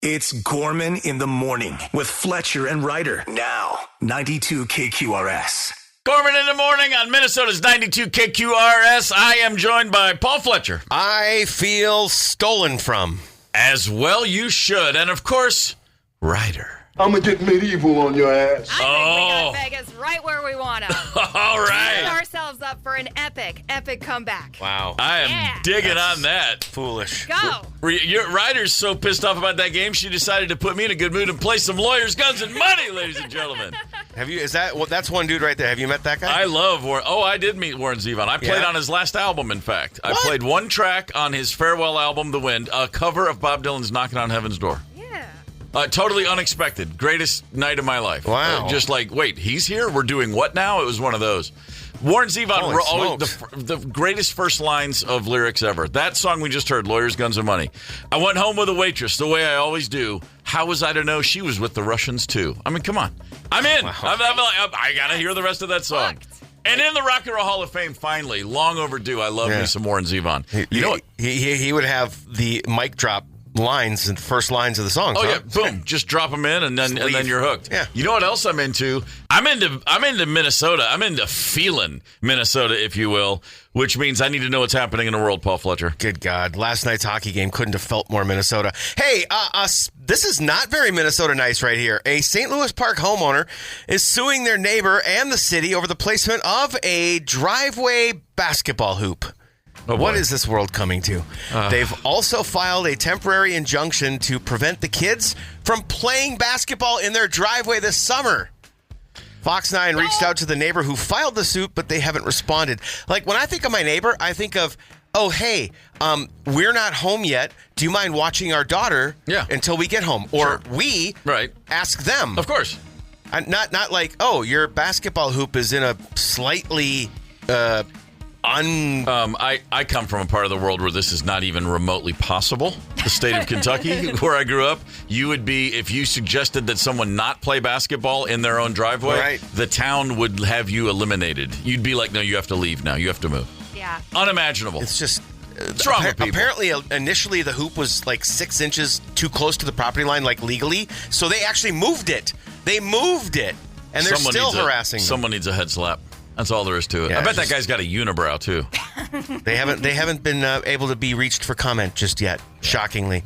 It's Gorman in the Morning with Fletcher and Ryder. Now, 92 KQRS. Gorman in the Morning on Minnesota's 92 KQRS. I am joined by Paul Fletcher. I feel stolen from. As well you should. And, of course, Ryder. I'm going to get medieval on your ass. I think we got Vegas right where we want to. All right. Set ourselves up for an epic comeback. Wow. I am digging on that. Foolish. Go. Ryder's so pissed off about that game, she decided to put me in a good mood and play some Lawyers, Guns, and Money, ladies and gentlemen. That's one dude right there. Have you met that guy? I love Warren. Oh, I did meet Warren Zevon. I played on his last album, in fact. I played one track on his farewell album, The Wind, a cover of Bob Dylan's Knocking on Heaven's Door. Totally unexpected. Greatest night of my life. Wow. Just like, wait, he's here? We're doing what now? It was one of those. Warren Zevon wrote always the greatest first lines of lyrics ever. That song we just heard, Lawyers, Guns, and Money. I went home with a waitress, the way I always do. How was I to know she was with the Russians, too? I mean, come on. I'm in. Wow. I got to hear the rest of that song. And in the Rock and Roll Hall of Fame, finally, long overdue, I love me some Warren Zevon. You know what? He would have the mic drop lines and first lines of the song. Oh yeah, boom! Just drop them in, and then you're hooked. Yeah. You know what else I'm into? I'm into Minnesota. I'm into feeling Minnesota, if you will, which means I need to know what's happening in the world. Paul Fletcher. Good God! Last night's hockey game couldn't have felt more Minnesota. Hey, this is not very Minnesota nice right here. A St. Louis Park homeowner is suing their neighbor and the city over the placement of a driveway basketball hoop. Oh, what is this world coming to? They've also filed a temporary injunction to prevent the kids from playing basketball in their driveway this summer. Fox 9 reached out to the neighbor who filed the suit, but they haven't responded. Like, when I think of my neighbor, I think of, oh, hey, we're not home yet. Do you mind watching our daughter until we get home? Or we ask them. Of course. Not like, oh, your basketball hoop is in a slightly... I come from a part of the world where this is not even remotely possible. The state of Kentucky, where I grew up, you would be, if you suggested that someone not play basketball in their own driveway, the town would have you eliminated. You'd be like, no, you have to leave now. You have to move. Yeah. Unimaginable. It's just... What's wrong with people? Apparently, initially, the hoop was like 6 inches too close to the property line, like legally. So they actually moved it. They moved it. And they're still harassing them. Someone needs a head slap. That's all there is to it. Yeah, I bet that guy's got a unibrow, too. They haven't been able to be reached for comment just yet, shockingly.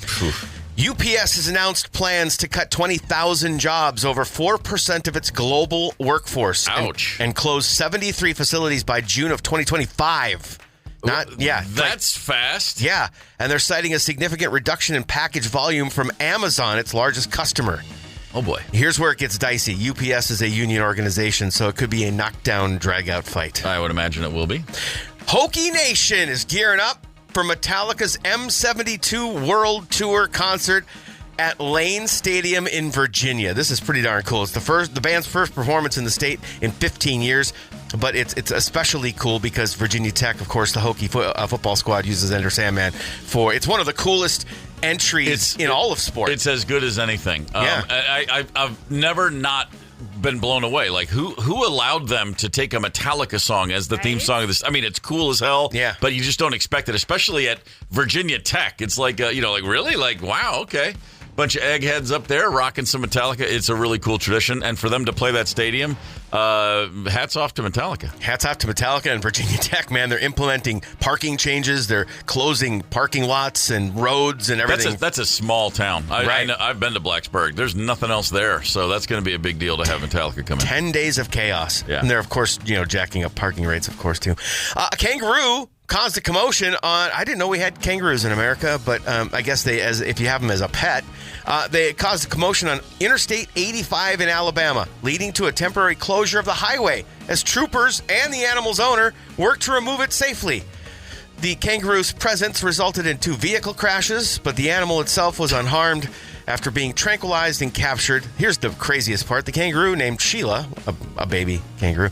UPS has announced plans to cut 20,000 jobs, over 4% of its global workforce. Ouch. And close 73 facilities by June of 2025. That's fast. Yeah, and they're citing a significant reduction in package volume from Amazon, its largest customer. Oh, boy. Here's where it gets dicey. UPS is a union organization, so it could be a knockdown, drag-out fight. I would imagine it will be. Hokie Nation is gearing up for Metallica's M72 World Tour concert at Lane Stadium in Virginia. This is pretty darn cool. It's the band's first performance in the state in 15 years, but it's especially cool because Virginia Tech, of course, the Hokie football squad uses Enter Sandman for. It's one of the coolest entries in all of sport. It's as good as anything. I've never not been blown away. Like, who allowed them to take a Metallica song as the theme song of this? I mean, it's cool as hell, but you just don't expect it, especially at Virginia Tech. It's like, like, really? Like, wow, okay. Bunch of eggheads up there rocking some Metallica. It's a really cool tradition. And for them to play that stadium, hats off to Metallica. Hats off to Metallica and Virginia Tech, man. They're implementing parking changes. They're closing parking lots and roads and everything. That's a small town. I've been to Blacksburg. There's nothing else there. So that's going to be a big deal to have Metallica come in. 10 days of chaos. Yeah. And they're, of course, jacking up parking rates, of course, too. A kangaroo caused a commotion on... I didn't know we had kangaroos in America, but I guess if you have them as a pet, they caused a commotion on Interstate 85 in Alabama, leading to a temporary closure of the highway as troopers and the animal's owner worked to remove it safely. The kangaroo's presence resulted in 2 vehicle crashes, but the animal itself was unharmed after being tranquilized and captured. Here's the craziest part. The kangaroo, named Sheila, a baby kangaroo,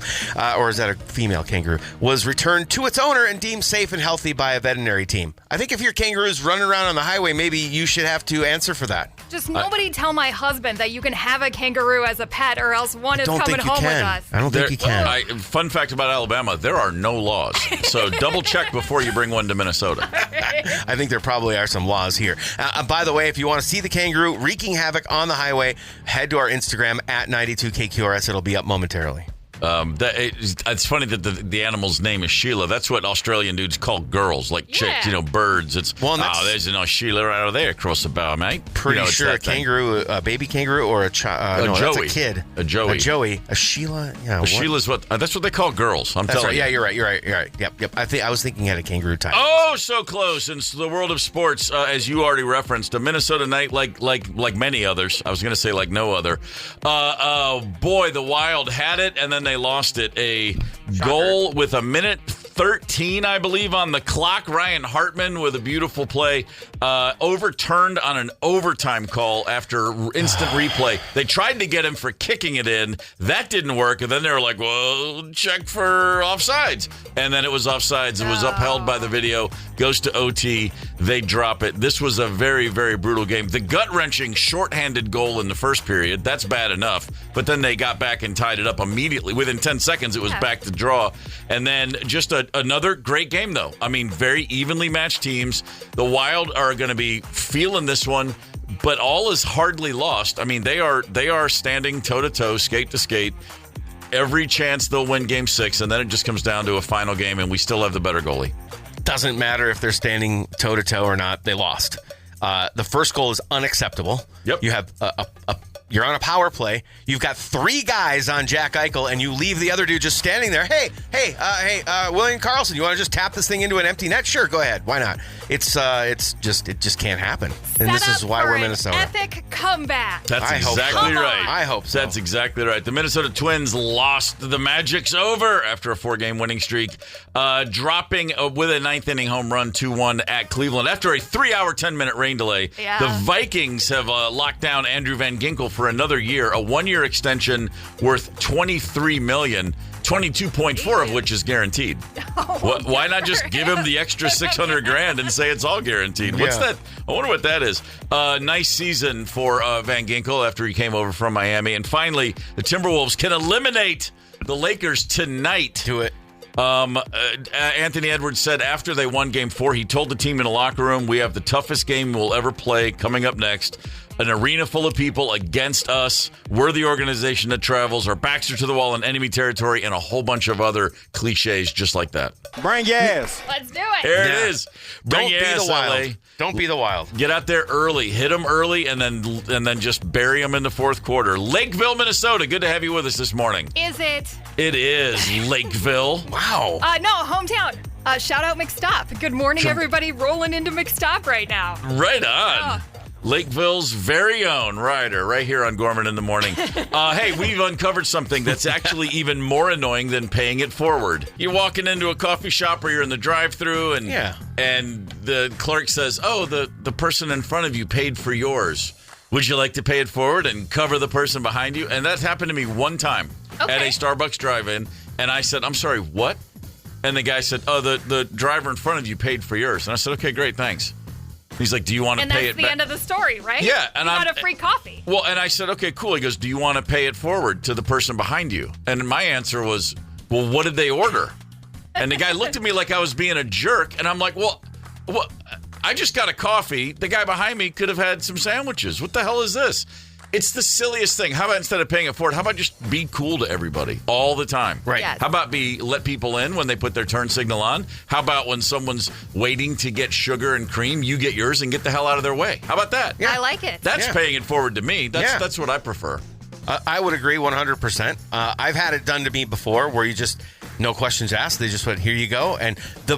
or is that a female kangaroo, was returned to its owner and deemed safe and healthy by a veterinary team. I think if your kangaroo's running around on the highway, maybe you should have to answer for that. Just nobody tell my husband that you can have a kangaroo as a pet or else one is coming home with us. I don't think you can. Fun fact about Alabama, there are no laws. So double check before you bring one to Minnesota. I think there probably are some laws here. By the way, if you want to see the kangaroo wreaking havoc on the highway, head to our Instagram at 92KQRS. It'll be up momentarily. It's funny that the animal's name is Sheila. That's what Australian dudes call girls, like chicks, birds. There's an Sheila right over there across the bow, mate. Pretty sure a kangaroo, a baby kangaroo, or a child. No, Joey. That's a kid. A Joey. A Joey. A Sheila. Yeah. Sheila's that's what they call girls. I'm telling you. Yeah, you're right. Yep. I was thinking had a kangaroo type. Oh, so close. In the world of sports, as you already referenced, a Minnesota night like many others. I was going to say like no other. Boy, the Wild had it, and then they lost it. A goal with a minute 13, I believe, on the clock. Ryan Hartman with a beautiful play, overturned on an overtime call after instant replay. They tried to get him for kicking it in. That didn't work. And then they were like, well, check for offsides. And then it was offsides. It was upheld by the video. Goes to OT. They drop it. This was a very, very brutal game. The gut-wrenching shorthanded goal in the first period, that's bad enough. But then they got back and tied it up immediately. Within 10 seconds, it was back to draw. And then just another great game, though. I mean, very evenly matched teams. The Wild are going to be feeling this one, but all is hardly lost. I mean, they are standing toe-to-toe, skate to skate. Every chance they'll win Game 6, and then it just comes down to a final game, and we still have the better goalie. Doesn't matter if they're standing toe-to-toe or not. They lost. The first goal is unacceptable. Yep. You have you're on a power play. You've got 3 guys on Jack Eichel, and you leave the other dude just standing there. Hey, William Karlsson, you want to just tap this thing into an empty net? Sure, go ahead. Why not? It just can't happen. And this is why we're Minnesota. Epic comeback. That's exactly right. I hope so. That's exactly right. The Minnesota Twins lost. The Magic's over after a 4-game winning streak, dropping with a 9th inning home run 2-1 at Cleveland after a 3-hour, 10-minute rain delay. Yeah. The Vikings have locked down Andrew Van Ginkel for another year, a 1-year extension worth $23 million. 22.4 of which is guaranteed. Why not just give him the extra $600,000 and say it's all guaranteed? What's that? I wonder what that is. Nice season for Van Ginkel after he came over from Miami. And finally, the Timberwolves can eliminate the Lakers tonight. Do it. Anthony Edwards said after they won Game 4, he told the team in the locker room, we have the toughest game we'll ever play coming up next. An arena full of people against us. We're the organization that travels. Our backs are to the wall in enemy territory, and a whole bunch of other cliches just like that. Bring your ass. Let's do it. There it is. Bring your ass, LA. Don't be the Wild. Get out there early. Hit them early, and then just bury them in the fourth quarter. Lakeville, Minnesota. Good to have you with us this morning. Is it? It is Lakeville. Wow. No, hometown. Shout out McStop. Good morning, everybody. Rolling into McStop right now. Right on. Lakeville's very own Ryder, right here on Gorman in the Morning. Hey, we've uncovered something that's actually even more annoying than paying it forward. You're walking into a coffee shop or you're in the drive-thru and the clerk says, oh, the person in front of you paid for yours. Would you like to pay it forward and cover the person behind you? And that happened to me one time at a Starbucks drive-in. And I said, I'm sorry, what? And the guy said, oh, the driver in front of you paid for yours. And I said, okay, great, thanks. He's like, do you want to pay it back? And that's the end of the story, right? Yeah. And you got a free coffee. Well, and I said, okay, cool. He goes, do you want to pay it forward to the person behind you? And my answer was, well, what did they order? And the guy looked at me like I was being a jerk. And I'm like, well, I just got a coffee. The guy behind me could have had some sandwiches. What the hell is this? It's the silliest thing. How about instead of paying it forward, how about just be cool to everybody all the time? Right. Yes. How about let people in when they put their turn signal on? How about when someone's waiting to get sugar and cream, you get yours and get the hell out of their way? How about that? Yeah. I like it. That's paying it forward to me. That's what I prefer. I would agree 100%. I've had it done to me before where you just, no questions asked. They just went, here you go.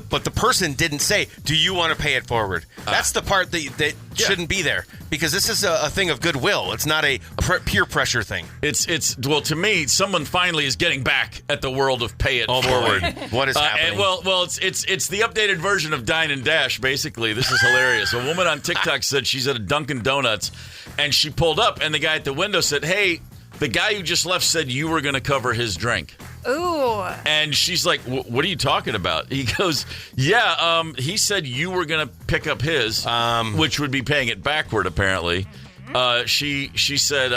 But the person didn't say, do you want to pay it forward? That's the part that shouldn't be there because this is a thing of goodwill. It's not a peer pressure thing. Well, to me, someone finally is getting back at the world of pay it forward. What is happening? It's the updated version of Dine and Dash, basically. This is hilarious. A woman on TikTok said she's at a Dunkin' Donuts and she pulled up and the guy at the window said, hey, the guy who just left said you were going to cover his drink. Ooh. And she's like, what are you talking about? He goes, he said you were going to pick up his, which would be paying it backward, apparently. She said,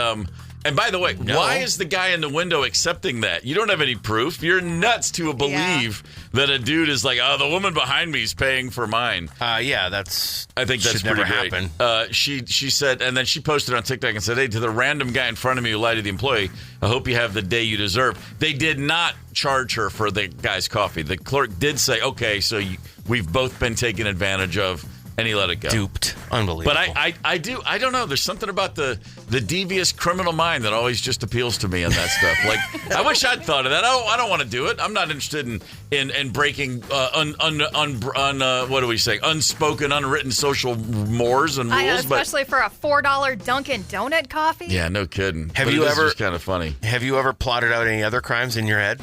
and by the way, why is the guy in the window accepting that? You don't have any proof. You're nuts to believe that a dude is like, oh, the woman behind me is paying for mine. I think that's pretty great. Happen. She said, and then she posted on TikTok and said, hey, to the random guy in front of me who lied to the employee, I hope you have the day you deserve. They did not charge her for the guy's coffee. The clerk did say, okay, so we've both been taken advantage of. And he let it go. Duped. Unbelievable. But I don't know. There's something about the devious criminal mind that always just appeals to me and that stuff. Like, I wish I'd thought of that. I don't want to do it. I'm not interested in breaking what do we say? Unspoken, unwritten social mores and rules. Especially for a $4 Dunkin' Donut coffee. Yeah, no kidding. Have you ever? It's kind of funny. Have you ever plotted out any other crimes in your head?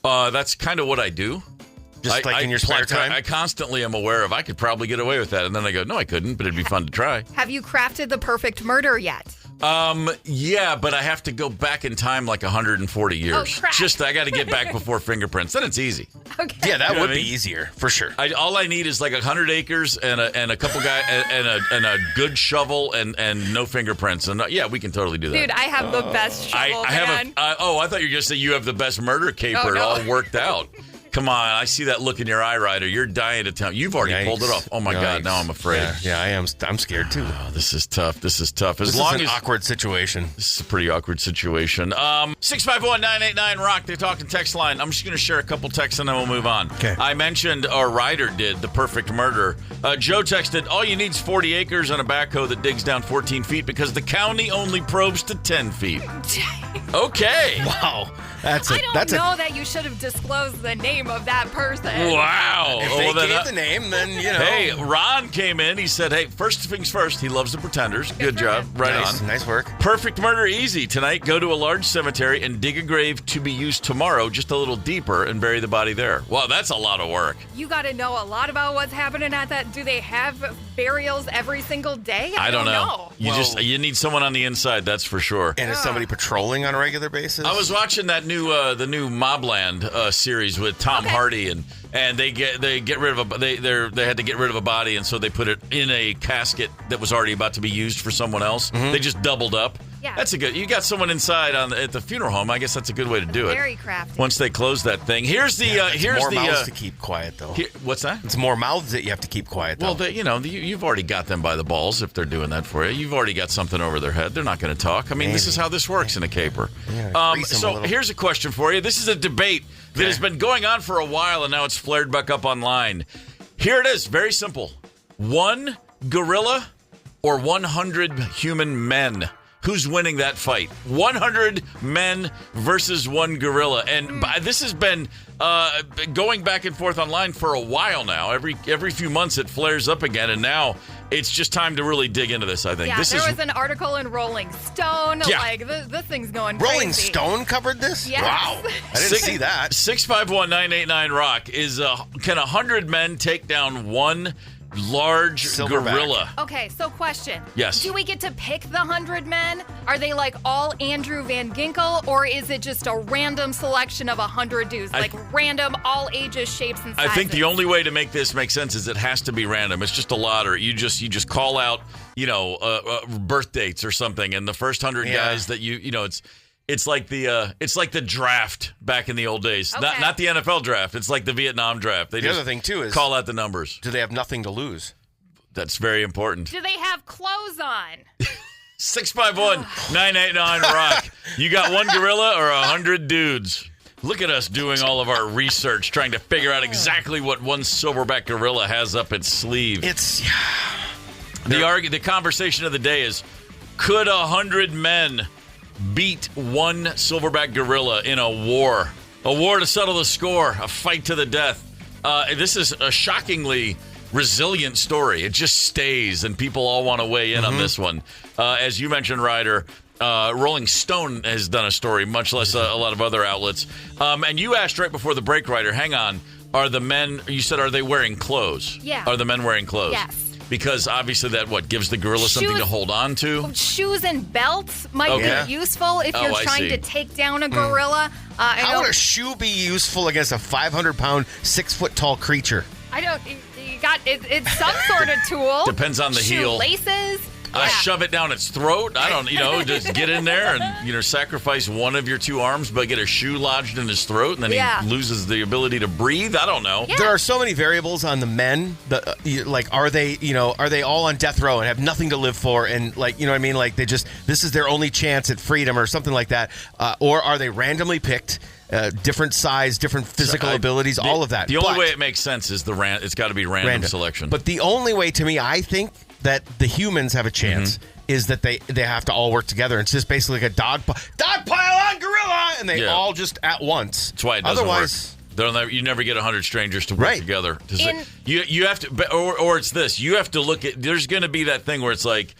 That's kind of what I do. Just in your spare time? I constantly am aware of I could probably get away with that. And then I go, no, I couldn't, but it'd be fun to try. Have you crafted the perfect murder yet? Yeah, but I have to go back in time like 140 years. Oh, crap. I got to get back before fingerprints. Then it's easy. Okay. Yeah, that would be easier for sure. All I need is like 100 acres and a couple guys and a good shovel and no fingerprints. And yeah, we can totally do that. Dude, I have the best shovel, man. I thought you were going to say you have the best murder caper all worked out. Come on, I see that look in your eye, Ryder. You're dying to tell. You've already pulled it off. Oh, my God, now I'm afraid. Yeah, I am. I'm scared, too. Oh, this is tough. This is an awkward situation. This is a pretty awkward situation. 651-989-ROCK, the talk and text line. I'm just going to share a couple texts, and then we'll move on. Okay. I mentioned, or Ryder did, the perfect murder. Joe texted, all you need is 40 acres and a backhoe that digs down 14 feet because the county only probes to 10 feet. Okay. Wow. I don't know that you should have disclosed the name of that person. Wow. If they gave the name, then, you know. Hey, Ron came in. He said, hey, first things first, he loves the Pretenders. Good job. Right on. Nice work. Perfect murder easy. Tonight, go to a large cemetery and dig a grave to be used tomorrow, just a little deeper, and bury the body there. Wow, that's a lot of work. You got to know a lot about what's happening at that. Do they have burials every single day? I don't know. You need someone on the inside, that's for sure. And is somebody patrolling on a regular basis? I was watching that the new Mobland series with Tom Hardy, and they get rid of they had to get rid of a body, and so they put it in a casket that was already about to be used for someone else. Mm-hmm. They just doubled up. Yeah. That's you got someone inside at the funeral home. I guess that's a good way to do it. Very crafty. Once they close that thing, here's more mouths to keep quiet though. What's that? It's more mouths that you have to keep quiet though. Well, you've already got them by the balls if they're doing that for you. You've already got something over their head. They're not going to talk. I mean, this is how this works in a caper. Yeah, so here's a question for you. This is a debate that has been going on for a while, and now it's flared back up online. Here it is. Very simple. 1 gorilla or 100 human men? Who's winning that fight? 100 men versus 1 gorilla. And this has been going back and forth online for a while now. Every few months it flares up again, and now it's just time to really dig into this, I think. Yeah, there was an article in Rolling Stone. Yeah. Like, this thing's going crazy. Rolling Stone covered this? Yes. Wow. I didn't see that. 651-989-ROCK is, can 100 men take down 1 large Silverback gorilla? Okay, so question. Yes. Do we get to pick the 100 men? Are they like all Andrew Van Ginkel, or is it just a random selection of 100 dudes? Like random, all ages, shapes, and sizes? I think the only way to make this make sense is it has to be random. It's just a lottery. You just call out, birth dates or something, and the first 100 guys that It's like the draft back in the old days. Okay. Not the NFL draft. It's like the Vietnam draft. The other thing, too, is call out the numbers. Do they have nothing to lose? That's very important. Do they have clothes on? 651-989-ROCK. You got 1 gorilla or 100 dudes? Look at us doing all of our research, trying to figure out exactly what 1 silverback gorilla has up its sleeve. The conversation of the day is, could 100 men beat 1 silverback gorilla in a war to settle the score, a fight to the death? This is a shockingly resilient story. It just stays, and people all want to weigh in on this one. As you mentioned, Ryder, Rolling Stone has done a story, much less a lot of other outlets. And you asked right before the break, Ryder, hang on, are the men, you said, are they wearing clothes? Yeah. Are the men wearing clothes? Yes. Because obviously that, gives the gorilla something to hold on to? Shoes and belts might be useful if you're trying to take down a gorilla. How would a shoe be useful against a 500-pound, 6-foot-tall creature? It's some sort of tool. Depends on the heel. Shoelaces. shove it down its throat. I don't, just get in there and, sacrifice one of your two arms, but get a shoe lodged in his throat, and then he loses the ability to breathe. I don't know. Yeah. There are so many variables on the men. Are they all on death row and have nothing to live for? And this is their only chance at freedom or something like that. Or are they randomly picked? Different size, different physical abilities, all of that. The only way it makes sense is it's got to be random selection. But the only way, to me, I think that the humans have a chance is that they have to all work together. It's just basically like a dog pile on gorilla, and they all just at once. That's why it doesn't work. You never get 100 strangers to work together. You have to, or it's this. You have to look at. There's going to be that thing where it's like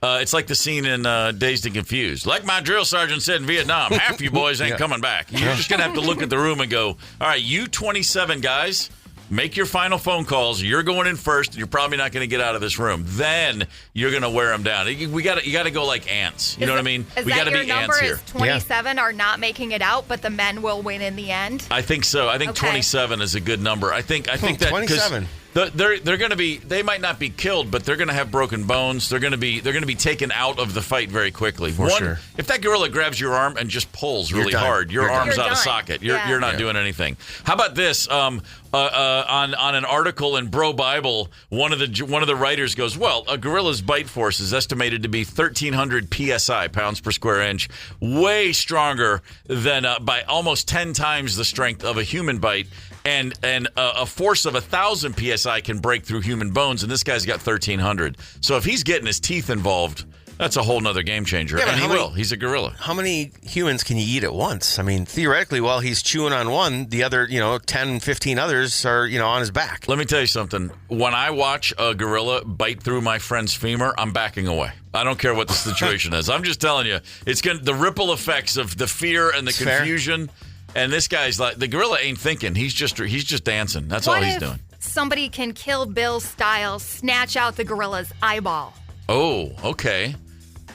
the scene in Dazed and Confused. Like my drill sergeant said in Vietnam, half you boys ain't coming back. You're just going to have to look at the room and go, all right, you 27 guys, make your final phone calls. You're going in first. You're probably not going to get out of this room. Then you're going to wear them down. You got to go like ants. You know what I mean? We got to be ants here. Is 27 are not making it out, but the men will win in the end? I think so. I think 27 is a good number. I think that 27. They're going to be. They might not be killed, but they're going to have broken bones. They're going to be taken out of the fight very quickly. Sure. If that gorilla grabs your arm and just pulls really hard, your arm's out of socket. You're not doing anything. How about this? On an article in Bro Bible, one of the writers goes, well, a gorilla's bite force is estimated to be 1,300 psi, pounds per square inch, way stronger than by almost 10 times the strength of a human bite. And a force of 1,000 psi can break through human bones, and this guy's got 1,300. So if he's getting his teeth involved, that's a whole nother game changer. Yeah, and he will. He's a gorilla. How many humans can you eat at once? I mean, theoretically, while he's chewing on one, the other, 10, 15 others are, on his back. Let me tell you something. When I watch a gorilla bite through my friend's femur, I'm backing away. I don't care what the situation is. I'm just telling you, it's the ripple effects of the fear and the confusion. Fair. And this guy's like, the gorilla ain't thinking. He's just dancing. That's all he's doing. Somebody can Kill Bill style snatch out the gorilla's eyeball. Oh, okay.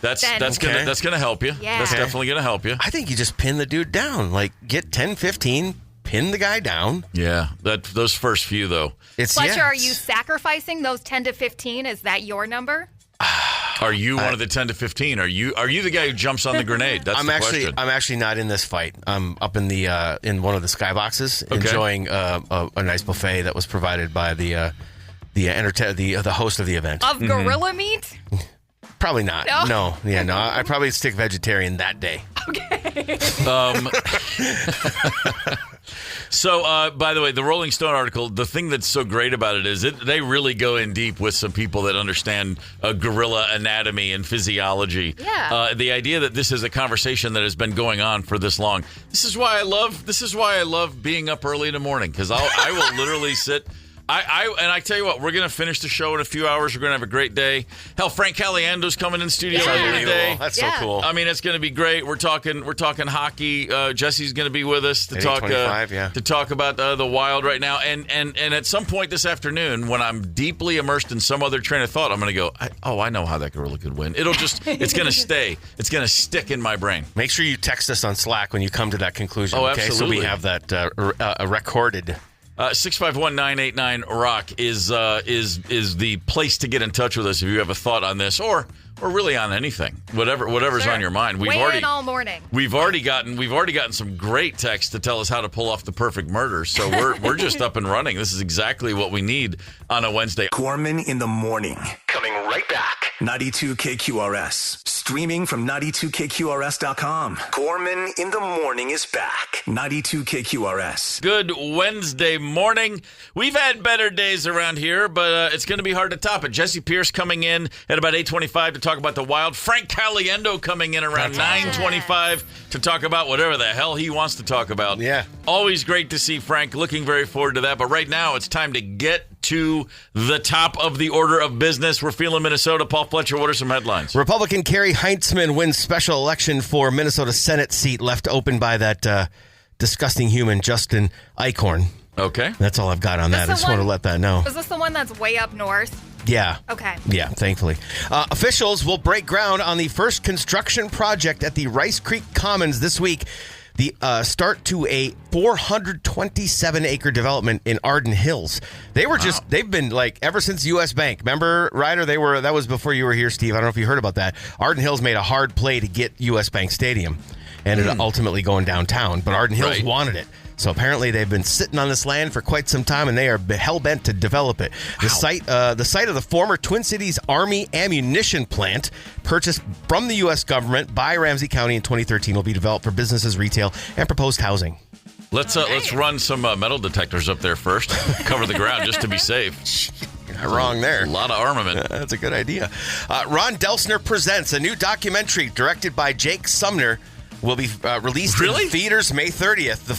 That's gonna help you. Yeah. That's definitely gonna help you. I think you just pin the dude down. Like get 10, 15, pin the guy down. Yeah. Those first few though. Fletcher, are you sacrificing those 10 to 15? Is that your number? Are you one of the 10 to 15? Are you the guy who jumps on the grenade? That's the question. I'm actually not in this fight. I'm up in the in one of the skyboxes enjoying a nice buffet that was provided by the host of the event. Of gorilla meat? Probably not. No. I'd probably stick vegetarian that day. Okay. So, by the way, the Rolling Stone article, the thing that's so great about it is they really go in deep with some people that understand gorilla anatomy and physiology. Yeah. The idea that this is a conversation that has been going on for this long. This is why I love being up early in the morning, because I will literally sit. I tell you what, we're going to finish the show in a few hours. We're going to have a great day. Hell, Frank Caliendo's coming in studio today. That's so cool. I mean, it's going to be great. We're talking hockey. Jesse's going to be with us to talk about the Wild right now. And at some point this afternoon, when I'm deeply immersed in some other train of thought, I'm going to go, I know how that gorilla could win. It's going to stay. It's going to stick in my brain. Make sure you text us on Slack when you come to that conclusion. Oh, okay? absolutely. So we have that recorded. 651-989-ROCK is the place to get in touch with us if you have a thought on this or really on anything, whatever's on your mind. Weigh in all morning. We've already gotten some great texts to tell us how to pull off the perfect murder. So we're just up and running. This is exactly what we need on a Wednesday. Gorman in the morning. Coming right back. 92 KQRS. Streaming from 92KQRS.com. Gorman in the morning is back. 92 KQRS. Good Wednesday morning. We've had better days around here, but it's going to be hard to top it. Jessi Pierce coming in at about 8:25 to talk about the Wild. Frank Caliendo coming in around 9:25 to talk about whatever the hell he wants to talk about. Yeah. Always great to see Frank. Looking very forward to that. But right now, it's time to get to the top of the order of business. We're feeling Minnesota. Paul Fletcher, what are some headlines? Republican Carrie Heintzman wins special election for Minnesota Senate seat left open by that disgusting human Justin Eichhorn. Okay. That's all I've got on that. I just want to let that know. Is this the one that's way up north? Yeah. Okay. Yeah, thankfully. Officials will break ground on the first construction project at the Rice Creek Commons this week. the start to a 427-acre development in Arden Hills. They've been like ever since U.S. Bank. Remember, Ryder? That was before you were here, Steve. I don't know if you heard about that. Arden Hills made a hard play to get U.S. Bank Stadium, and it ultimately going downtown. But Arden Hills wanted it. So apparently they've been sitting on this land for quite some time, and they are hell-bent to develop it. The site of the former Twin Cities Army ammunition plant, purchased from the U.S. government by Ramsey County in 2013, will be developed for businesses, retail, and proposed housing. Let's run some metal detectors up there first. Cover the ground just to be safe. You're not wrong there. A lot of armament. That's a good idea. Ron Delsener presents a new documentary directed by Jake Sumner. Will be released in theaters May 30th. The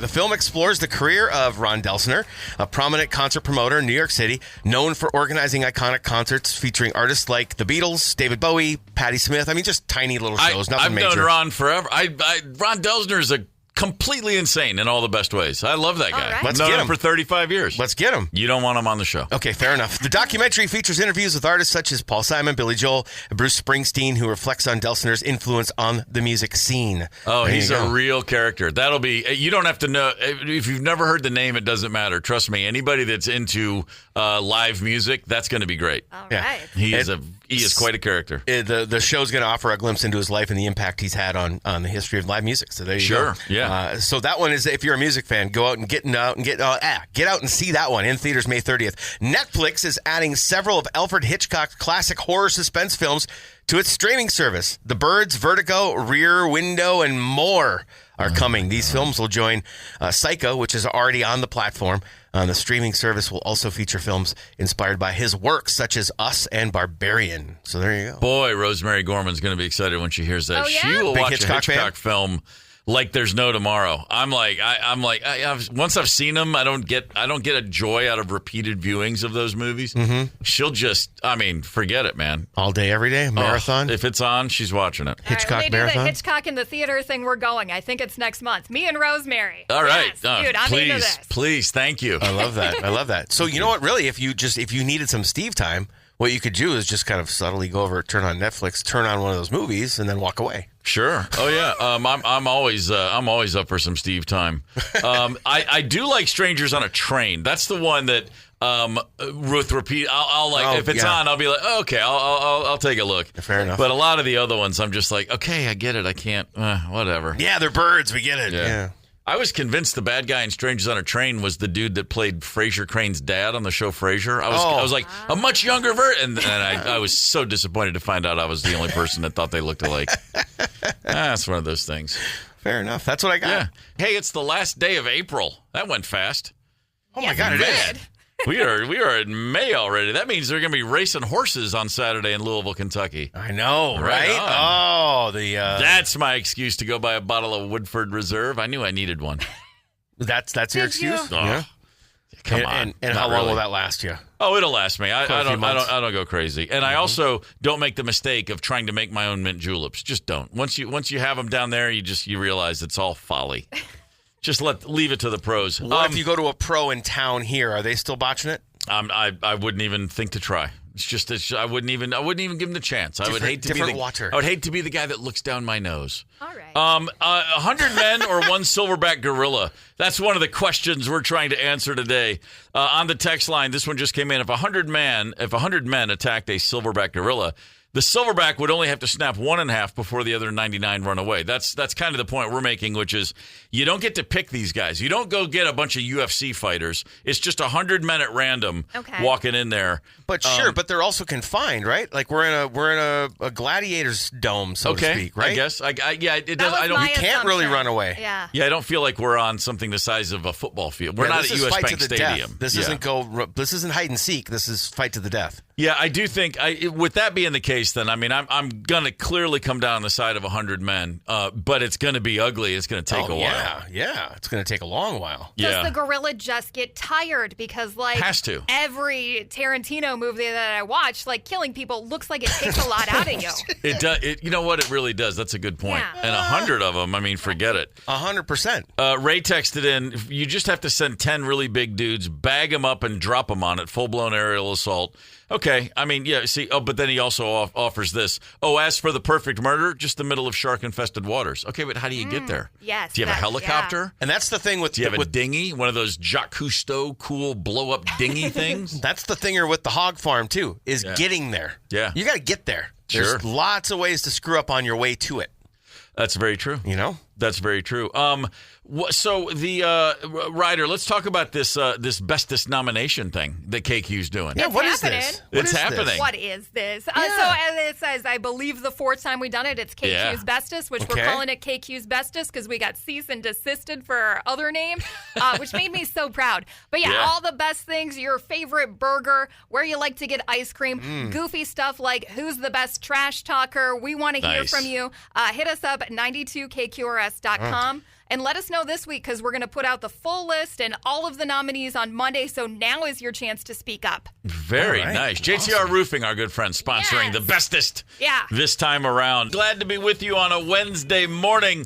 film explores the career of Ron Delsener, a prominent concert promoter in New York City, known for organizing iconic concerts featuring artists like the Beatles, David Bowie, Patti Smith. I mean, just tiny little shows, nothing major. I've known Ron forever. Ron Delsener is a completely insane in all the best ways. I love that guy. Right. Let's get him for 35 years. Let's get him. You don't want him on the show. Okay, fair enough. The documentary features interviews with artists such as Paul Simon, Billy Joel, and Bruce Springsteen, who reflects on Delsener's influence on the music scene. Oh, he's a real character. That'll be, you don't have to know, if you've never heard the name, it doesn't matter. Trust me, anybody that's into live music, that's going to be great. All right. He is quite a character. The show's going to offer a glimpse into his life and the impact he's had on the history of live music. So there you go. Yeah. So that one is, if you're a music fan, go out and get out and see that one in theaters May 30th. Netflix is adding several of Alfred Hitchcock's classic horror suspense films to its streaming service. The Birds, Vertigo, Rear Window, and more are coming. These films will join Psycho, which is already on the platform. The streaming service will also feature films inspired by his works, such as Us and Barbarian. So there you go. Boy, Rosemary Gorman's going to be excited when she hears that. Oh, yeah? She will Big watch Hitchcock a Hitchcock film like there's no tomorrow. Once I've seen them, I don't get a joy out of repeated viewings of those movies. Mm-hmm. She'll just, forget it, man. All day, every day, marathon. If it's on, she's watching it. Hitchcock when they marathon. do the Hitchcock in the theater thing, we're going. I think it's next month. Me and Rosemary. All right, yes, dude, I'm into this. Please, thank you. I love that. So you know what? Really, if you needed some Steve time, what you could do is just kind of subtly go over, turn on Netflix, turn on one of those movies, and then walk away. Sure. Oh yeah. I'm always up for some Steve time. I do like Strangers on a Train. That's the one that with repeat. I'll like if it's on, I'll be like, oh, okay, I'll take a look. Fair enough. But a lot of the other ones, I'm just like, okay, I get it. I can't. Whatever. Yeah, they're birds. We get it. Yeah. I was convinced the bad guy in Strangers on a Train was the dude that played Frasier Crane's dad on the show Frasier. I was like, a much younger version. And I was so disappointed to find out I was the only person that thought they looked alike. That's one of those things. Fair enough. That's what I got. Yeah. Hey, it's the last day of April. That went fast. Oh, my God, it is. We are in May already. That means they're going to be racing horses on Saturday in Louisville, Kentucky. I know, right? That's my excuse to go buy a bottle of Woodford Reserve. I knew I needed one. That's your excuse? Yeah. Come on. And how long will that last you? Oh, it'll last me. I don't go crazy. And I also don't make the mistake of trying to make my own mint juleps. Just don't. Once you have them down there, you realize it's all folly. Just leave it to the pros. What if you go to a pro in town here? Are they still botching it? I wouldn't even think to try. I wouldn't even give him the chance. I would hate to be the guy that looks down my nose. All right. 100 men or one silverback gorilla? That's one of the questions we're trying to answer today. On the text line, this one just came in. If 100 men attacked a silverback gorilla, the silverback would only have to snap one in half before the other 99 run away. That's kind of the point we're making, which is you don't get to pick these guys. You don't go get a bunch of UFC fighters. It's just 100 men at random walking in there. But but they're also confined, right? Like we're in a gladiator's dome, so to speak, right? I guess. It does. You can't really run away. Yeah. Yeah, I don't feel like we're on something the size of a football field. We're not at U.S. Bank Stadium. This isn't hide and seek. This is fight to the death. Yeah, I do think, with that being the case, then, I'm going to clearly come down on the side of 100 men, but it's going to be ugly. It's going to take a while. Yeah. It's going to take a long while. Does the gorilla just get tired? Because, has to. Every Tarantino movie that I watch, killing people looks like it takes a lot out of you. It does. You know what? It really does. That's a good point. Yeah. And 100 of them, forget it. 100%. Ray texted in, you just have to send 10 really big dudes, bag them up and drop them on it, full-blown aerial assault. Okay, I mean, yeah, see, but then he also offers this. Oh, as for the perfect murder, just the middle of shark-infested waters. Okay, but how do you get there? Yes. Do you have a helicopter? Yeah. And that's the thing with... Do you have a dinghy? One of those Jacques Cousteau cool blow-up dinghy things? That's the thinger with the hog farm, too, is getting there. Yeah. You got to get there. Sure. There's lots of ways to screw up on your way to it. That's very true. You know? That's very true. So the Ryder, let's talk about this bestest nomination thing that KQ's doing. Yeah, what is happening. this? It's happening. What is this? So Yeah. as it says, I believe the fourth time we've done it, it's KQ's bestest, which we're calling it KQ's bestest because we got cease and desisted for our other name, which made me so proud. But yeah, all the best things, your favorite burger, where you like to get ice cream, goofy stuff like who's the best trash talker. We want to hear from you. Hit us up at 92kqrs.com. And let us know this week because we're going to put out the full list and all of the nominees on Monday. So now is your chance to speak up. Very nice. JTR Roofing, our good friend, sponsoring the bestest this time around. Glad to be with you on a Wednesday morning,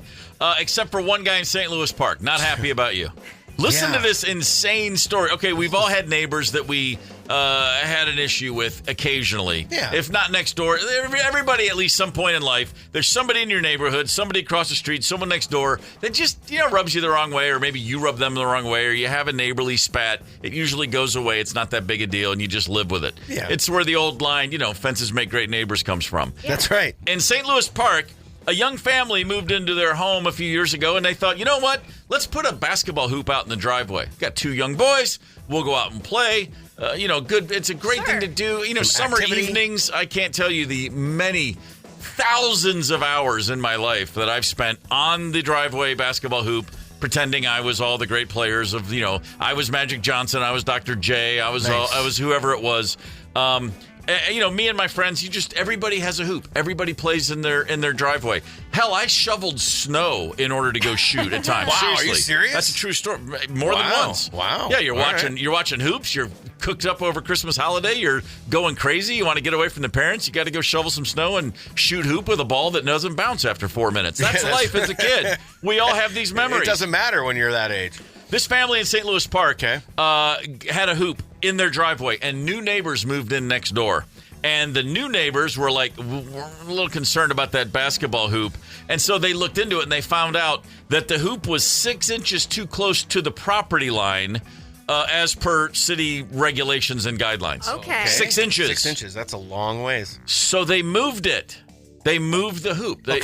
except for one guy in St. Louis Park. Not happy about you. Listen to this insane story. Okay, we've all had neighbors that we had an issue with occasionally. Yeah. If not next door, everybody at least some point in life, there's somebody in your neighborhood, somebody across the street, someone next door that just, rubs you the wrong way, or maybe you rub them the wrong way, or you have a neighborly spat. It usually goes away. It's not that big a deal, and you just live with it. Yeah. It's where the old line, fences make great neighbors comes from. Yeah. That's right. In St. Louis Park, a young family moved into their home a few years ago, and they thought, you know what? Let's put a basketball hoop out in the driveway. Got two young boys. We'll go out and play. Good. It's a great thing to do. Summer evenings, I can't tell you the many thousands of hours in my life that I've spent on the driveway basketball hoop, pretending I was all the great players of, I was Magic Johnson, I was Dr. J, I was whoever it was. Me and my friends, everybody has a hoop. Everybody plays in their driveway. Hell, I shoveled snow in order to go shoot at times. Wow, seriously. are you serious? That's a true story. More than once. Wow. Yeah, you're watching hoops. You're cooked up over Christmas holiday. You're going crazy. You want to get away from the parents. You got to go shovel some snow and shoot hoop with a ball that doesn't bounce after 4 minutes. That's life as a kid. We all have these memories. It doesn't matter when you're that age. This family in St. Louis Park had a hoop in their driveway, and new neighbors moved in next door. And the new neighbors were we're a little concerned about that basketball hoop. And so they looked into it, and they found out that the hoop was 6 inches too close to the property line as per city regulations and guidelines. Okay. 6 inches. 6 inches. That's a long ways. So they moved it. They moved the hoop. The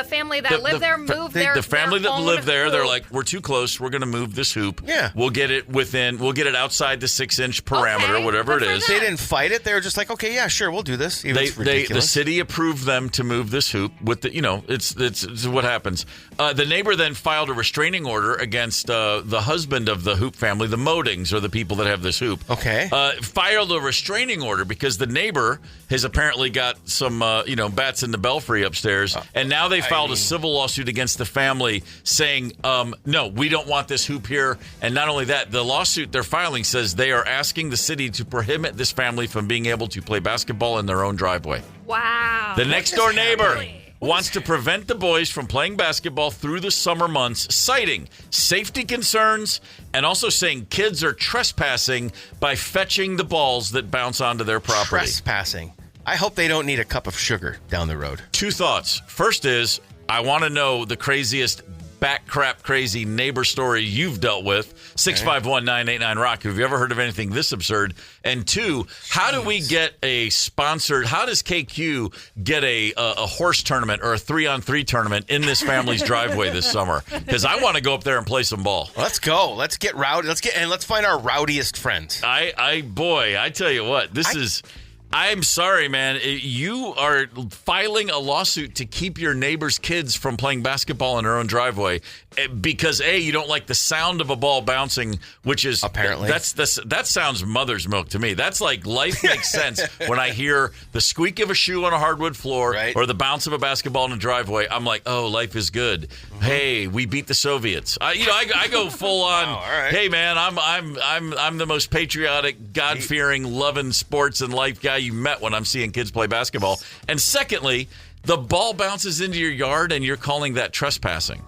family that lived there moved their The family that lived there, hoop. they're like, we're too close. We're going to move this hoop. Yeah. We'll get it outside the 6 inch parameter, whatever it is. They didn't fight it. They were just like, okay, yeah, sure, we'll do this. The city approved them to move this hoop with it's what happens. The neighbor then filed a restraining order against the husband of the hoop family, the Modings, or the people that have this hoop. Okay. Filed a restraining order because the neighbor has apparently got some, bats in the belfry upstairs. And now they filed a civil lawsuit against the family saying, no, we don't want this hoop here. And not only that, the lawsuit they're filing says they are asking the city to prohibit this family from being able to play basketball in their own driveway. Wow. The next door neighbor wants to prevent the boys from playing basketball through the summer months, citing safety concerns and also saying kids are trespassing by fetching the balls that bounce onto their property. Trespassing. I hope they don't need a cup of sugar down the road. Two thoughts. First is, I want to know the craziest crazy neighbor story you've dealt with. 651-989-ROCK. Have you ever heard of anything this absurd? And two, how do we get how does KQ get a horse tournament or a 3-on-3 tournament in this family's driveway this summer? Because I want to go up there and play some ball. Let's go. Let's get rowdy. Let's find our rowdiest friends. I tell you what, I'm sorry, man. You are filing a lawsuit to keep your neighbor's kids from playing basketball in their own driveway because, A, you don't like the sound of a ball bouncing, which is apparently that sounds mother's milk to me. That's like life makes sense when I hear the squeak of a shoe on a hardwood floor or the bounce of a basketball in a driveway. I'm like, oh, life is good. Mm-hmm. Hey, we beat the Soviets. I go full on. Wow, all right. Hey, man, I'm the most patriotic, God-fearing, loving sports and life guy you met when I'm seeing kids play basketball. And secondly, the ball bounces into your yard and you're calling that trespassing.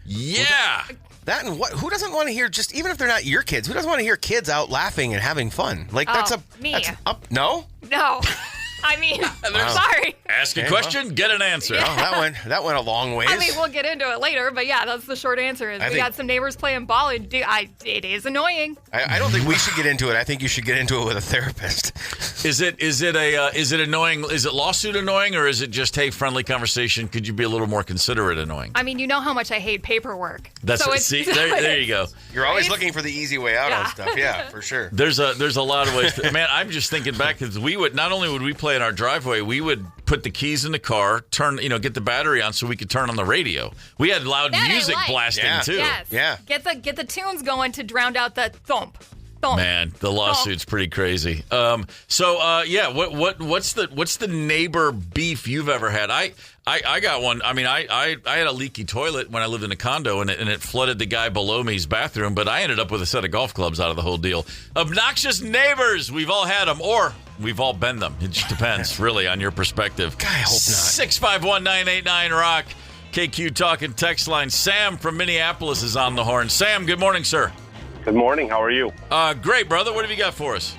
Yeah. That and what? Who doesn't want to hear, just even if they're not your kids, who doesn't want to hear kids out laughing and having fun? Like, me. No? No. I mean, sorry. Ask a question, get an answer. Yeah. Oh, that went a long ways. I mean, we'll get into it later, but yeah, that's the short answer. We got some neighbors playing ball, and it is annoying. I don't think we should get into it. I think you should get into it with a therapist. Is it annoying? Is it lawsuit annoying, or is it just, hey, friendly conversation? Could you be a little more considerate annoying? I mean, you know how much I hate paperwork. There you go. You're always looking for the easy way out on stuff. Yeah, for sure. There's a lot of ways. Man, I'm just thinking back, because not only would we play in our driveway, we would put the keys in the car, get the battery on so we could turn on the radio. We had loud music blasting too. Yes. Yeah. Get the tunes going to drown out the thump. Man, the lawsuit's pretty crazy. What's the neighbor beef you've ever had? I got one. I mean, I had a leaky toilet when I lived in a condo, and it flooded the guy below me's bathroom, but I ended up with a set of golf clubs out of the whole deal. Obnoxious neighbors. We've all had them, or we've all been them. It just depends, really, on your perspective. I hope not. 651-989-ROCK. KQ Talking text line. Sam from Minneapolis is on the horn. Sam, good morning, sir. Good morning. How are you? Great, brother. What have you got for us?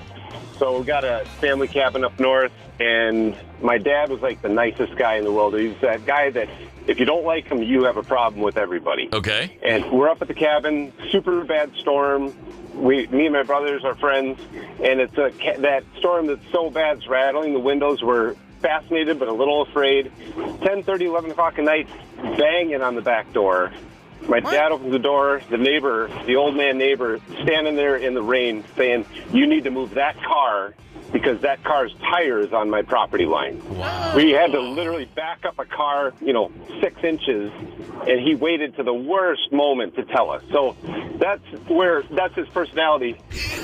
So we got a family cabin up north, and my dad was like the nicest guy in the world. He's that guy that if you don't like him, you have a problem with everybody. Okay. And we're up at the cabin, super bad storm. Me and my brothers are friends, and it's that storm that's so bad it's rattling the windows. We're fascinated but a little afraid. 10:30, 11 o'clock at night, banging on the back door. My dad opens the door, the old man neighbor, standing there in the rain saying, "You need to move that car because that car's tire is on my property line." Wow. We had to literally back up a car, 6 inches, and he waited to the worst moment to tell us. So that's his personality.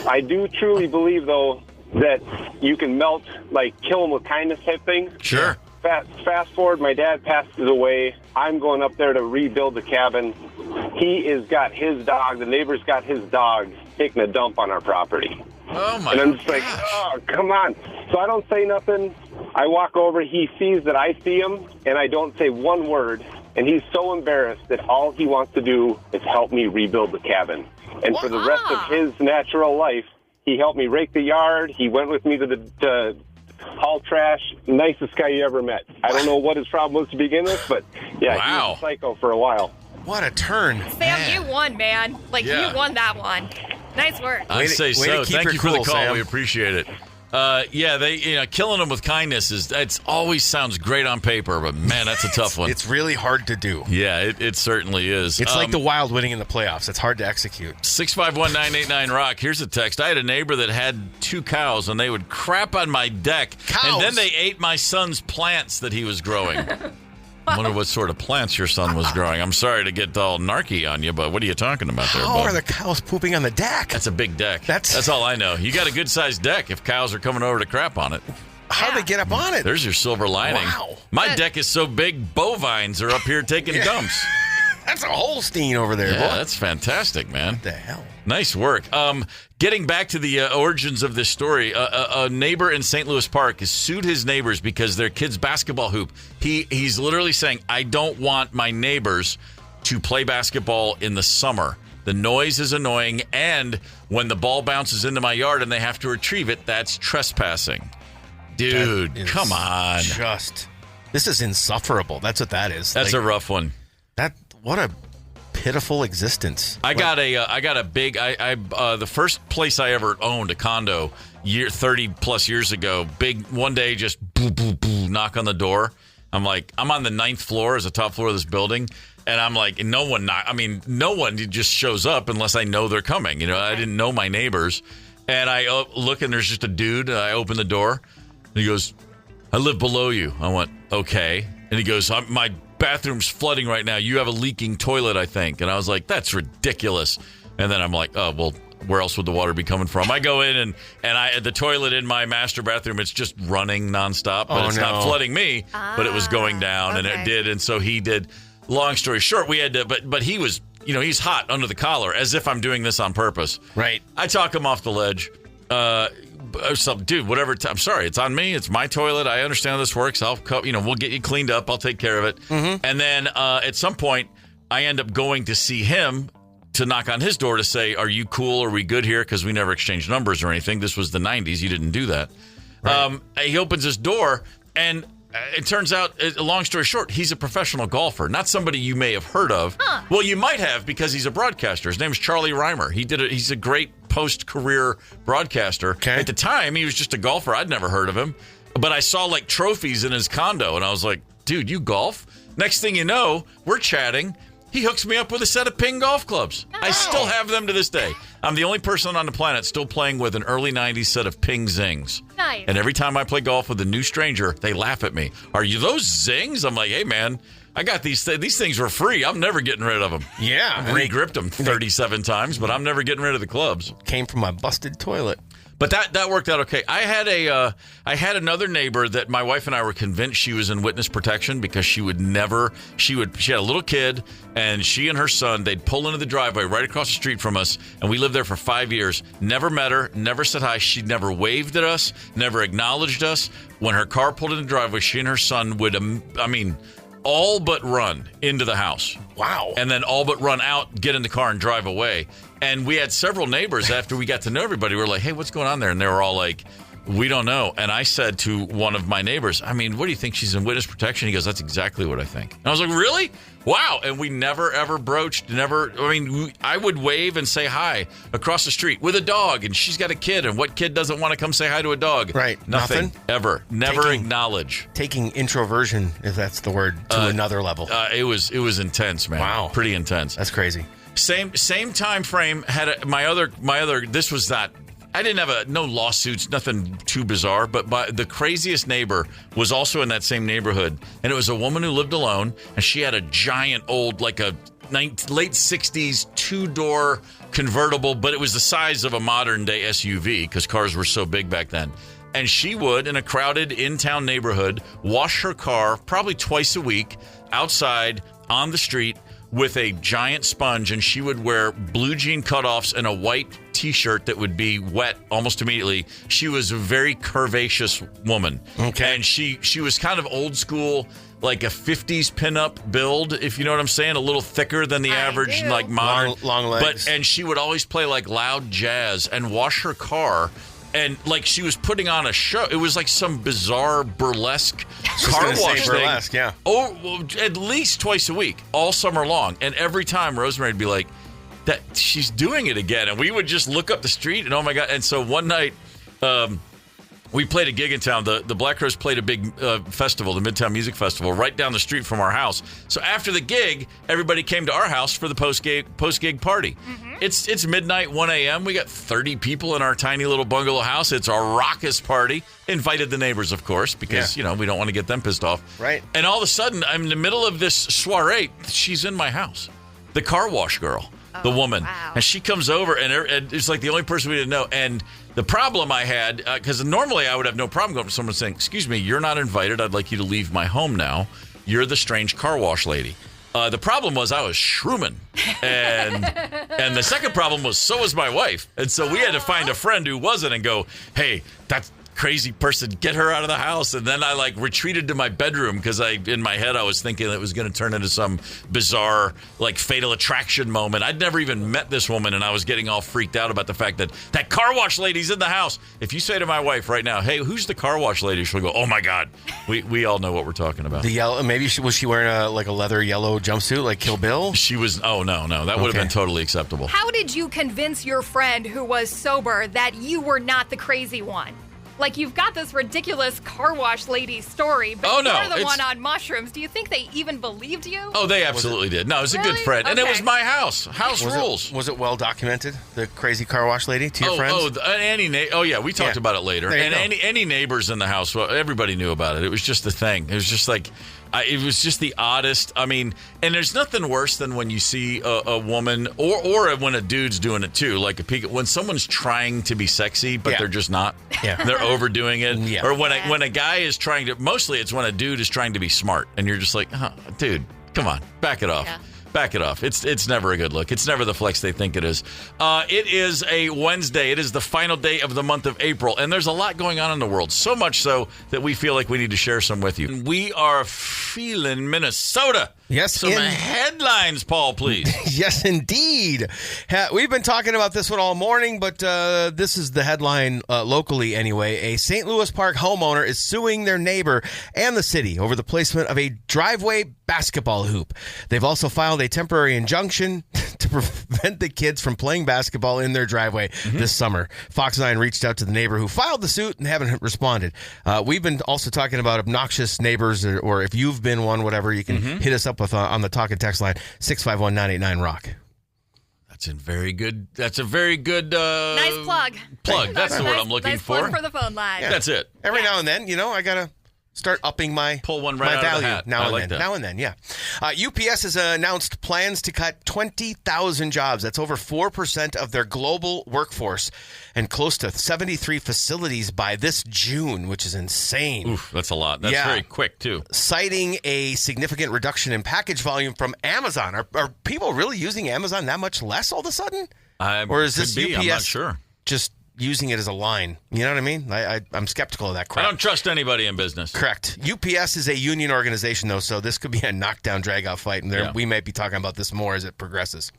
I do truly believe, though, that you can kill him with kindness type thing. Sure. Fast forward, my dad passes away. I'm going up there to rebuild the cabin. He has got his dog. The neighbor's got his dog taking a dump on our property. Oh, my God. And I'm just like, oh, come on. So I don't say nothing. I walk over. He sees that I see him, and I don't say one word. And he's so embarrassed that all he wants to do is help me rebuild the cabin. And for the rest of his natural life, he helped me rake the yard. He went with me to haul trash. Nicest guy you ever met. I don't know what his problem was to begin with, but yeah, he was a psycho for a while. What a turn. Sam, you won, man. You won that one. Nice work. I'd say so. Thank you for the call. Sam. We appreciate it. Killing them with kindness it always sounds great on paper, but man, that's a tough one. It's really hard to do. Yeah, it certainly is. It's like the Wild winning in the playoffs. It's hard to execute. 651-989-ROCK. Here's a text. I had a neighbor that had 2 cows, and they would crap on my deck. Cows? And then they ate my son's plants that he was growing. I wonder what sort of plants your son was growing. I'm sorry to get all narky on you, but what are you talking about there, How bud? are the cows pooping on the deck? That's a big deck. That's all I know. You got a good-sized deck if cows are coming over to crap on it. How'd they get up on it? There's your silver lining. Wow. My deck is so big, bovines are up here taking dumps. That's a Holstein over there, Yeah, boy. that's fantastic, man. What the hell? Nice work. Getting back to the origins of this story, a neighbor in St. Louis Park has sued his neighbors because their kid's basketball hoop. He's literally saying, I don't want my neighbors to play basketball in the summer. The noise is annoying, and when the ball bounces into my yard and they have to retrieve it, that's trespassing. Dude, come on. This is insufferable. That's what that is. That's a rough one. What a pitiful existence. I got a big. The first place I ever owned a condo 30 plus years ago. Big one day, just boo boo boo, knock on the door. I'm on the 9th floor as the top floor of this building, and I'm like, no one just shows up unless I know they're coming. I didn't know my neighbors, and I look and there's just a dude. I open the door, and he goes, "I live below you." I went, "Okay," and he goes, "My bathroom's flooding right now. You have a leaking toilet, I think." And I was like, that's ridiculous. And then I'm like, oh, well, where else would the water be coming from? I go in and the toilet in my master bathroom, it's just running nonstop, but it's not flooding me, but it was going down, and it did. And so he did. Long story short, we had to, but he was, he's hot under the collar, as if I'm doing this on purpose. Right. I talk him off the ledge. Dude, whatever. I'm sorry. It's on me. It's my toilet. I understand how this works. We'll get you cleaned up. I'll take care of it. Mm-hmm. And then at some point, I end up going to see him to knock on his door to say, are you cool? Are we good here? Because we never exchanged numbers or anything. This was the 90s. You didn't do that. Right. He opens his door, and it turns out, long story short, he's a professional golfer, not somebody you may have heard of. Huh. Well, you might have because he's a broadcaster. His name is Charlie Reimer. He's a great post-career broadcaster. Okay. At the time, he was just a golfer. I'd never heard of him. But I saw like trophies in his condo, and I was like, dude, you golf? Next thing you know, we're chatting. He hooks me up with a set of Ping golf clubs. Oh. I still have them to this day. I'm the only person on the planet still playing with an early 90s set of Ping Zings. Nice. And every time I play golf with a new stranger, they laugh at me. Are you those Zings? I'm like, hey, man, I got these things were free. I'm never getting rid of them. Yeah. I re-gripped them 37 times, but I'm never getting rid of the clubs. Came from my busted toilet. But that worked out okay. I had another neighbor that my wife and I were convinced she was in witness protection because she had a little kid, and she and her son, they'd pull into the driveway right across the street from us, and we lived there for 5 years. Never met her, never said hi. She never waved at us, never acknowledged us. When her car pulled in the driveway, she and her son would, all but run into the house. Wow. And then all but run out, get in the car, and drive away. And we had several neighbors after we got to know everybody. We were like, hey, what's going on there? And they were all like, we don't know. And I said to one of my neighbors, what do you think? She's in witness protection? He goes, that's exactly what I think. And I was like, really? Wow. And we never, ever broached, I would wave and say hi across the street with a dog, and she's got a kid, and what kid doesn't want to come say hi to a dog? Right. Nothing? Ever. Never acknowledge. Taking introversion, if that's the word, to another level. It was intense, man. Wow. Pretty intense. That's crazy. Same time frame had my other. This was not. I didn't have no lawsuits, nothing too bizarre. But the craziest neighbor was also in that same neighborhood, and it was a woman who lived alone, and she had a giant old, like a late '60s 2-door convertible, but it was the size of a modern day SUV because cars were so big back then. And she would, in a crowded in-town neighborhood, wash her car probably twice a week outside on the street with a giant sponge, and she would wear blue jean cutoffs and a white T-shirt that would be wet almost immediately. She was a very curvaceous woman. Okay. And she was kind of old school, like a 50s pinup build, if you know what I'm saying, a little thicker than the average, like modern. Long legs. And she would always play like loud jazz and wash her car. And like she was putting on a show. It was like some bizarre burlesque car wash burlesque, thing. Yeah. Oh, well, at least twice a week, all summer long. And every time Rosemary would be like, "That she's doing it again." And we would just look up the street and oh my God. And so one night, we played a gig in town. The Black Crowes played a big festival, the Midtown Music Festival, right down the street from our house. So after the gig, everybody came to our house for the post-gig party. Mm-hmm. It's midnight, 1 a.m. We got 30 people in our tiny little bungalow house. It's a raucous party. Invited the neighbors, of course, because, we don't want to get them pissed off. Right. And all of a sudden, I'm in the middle of this soiree. She's in my house. The car wash girl. The woman. Wow. And she comes over, and it's like the only person we didn't know. And the problem I had, because normally I would have no problem going for someone saying, "Excuse me, you're not invited. I'd like you to leave my home now. You're the strange car wash lady." The problem was I was shrooming. And the second problem was so was my wife. And so we had to find a friend who wasn't and go, "Hey, that's crazy person, get her out of the house." And then I retreated to my bedroom because in my head I was thinking it was going to turn into some bizarre Fatal Attraction moment. I'd never even met this woman, and I was getting all freaked out about the fact that car wash lady's in the house. If you say to my wife right now, "Hey, who's the car wash lady?" she'll go, "Oh my God." We all know what we're talking about. The yellow, maybe was she wearing a leather yellow jumpsuit like Kill Bill? She was. Oh no, that would have been totally acceptable. How did you convince your friend who was sober that you were not the crazy one? You've got this ridiculous car wash lady story, but you're the one on mushrooms. Do you think they even believed you? Oh, they absolutely did. No, it was a good friend. And it was my house. House rules. Was it well documented, the crazy car wash lady, to your friends? We talked about it later. And any neighbors in the house, well, everybody knew about it. It was just the thing. It was just it was just the oddest. And there's nothing worse than when you see a woman or when a dude's doing it too. When someone's trying to be sexy, but they're just not. Yeah. They're overdoing it. Yeah. Or when a guy is trying to, mostly it's when a dude is trying to be smart and you're just like, dude, come on, back it off. Yeah. Back it off. It's never a good look. It's never the flex they think it is. It is a Wednesday. It is the final day of the month of April, and there's a lot going on in the world. So much so that we feel like we need to share some with you. We are feel in Minnesota? Yes. Some headlines, Paul, please. Yes, indeed. We've been talking about this one all morning, but this is the headline locally anyway. A St. Louis Park homeowner is suing their neighbor and the city over the placement of a driveway basketball hoop. They've also filed a temporary injunction to prevent the kids from playing basketball in their driveway this summer. Fox 9 reached out to the neighbor who filed the suit and haven't responded. We've been also talking about obnoxious neighbors, or if you've been one, whatever, you can hit us up with on the talk and text line 651-989-ROCK. That's a very good. That's a very good. Nice plug. That's the word I'm looking for. Plug for the phone line. Yeah. That's it. Every now and then, I gotta start upping my pull one right out value of the hat. now and then. Now and then, yeah. UPS has announced plans to cut 20,000 jobs. That's over 4% of their global workforce, and close to 73 facilities by this June, which is insane. Oof, that's a lot. That's very quick too. Citing a significant reduction in package volume from Amazon. Are people really using Amazon that much less all of a sudden? Or is this UPS? I'm not sure. Just using it as a line. You know what I mean? I'm skeptical of that crap. I don't trust anybody in business. Correct. UPS is a union organization, though, so this could be a knockdown, drag-out fight, and we might be talking about this more as it progresses.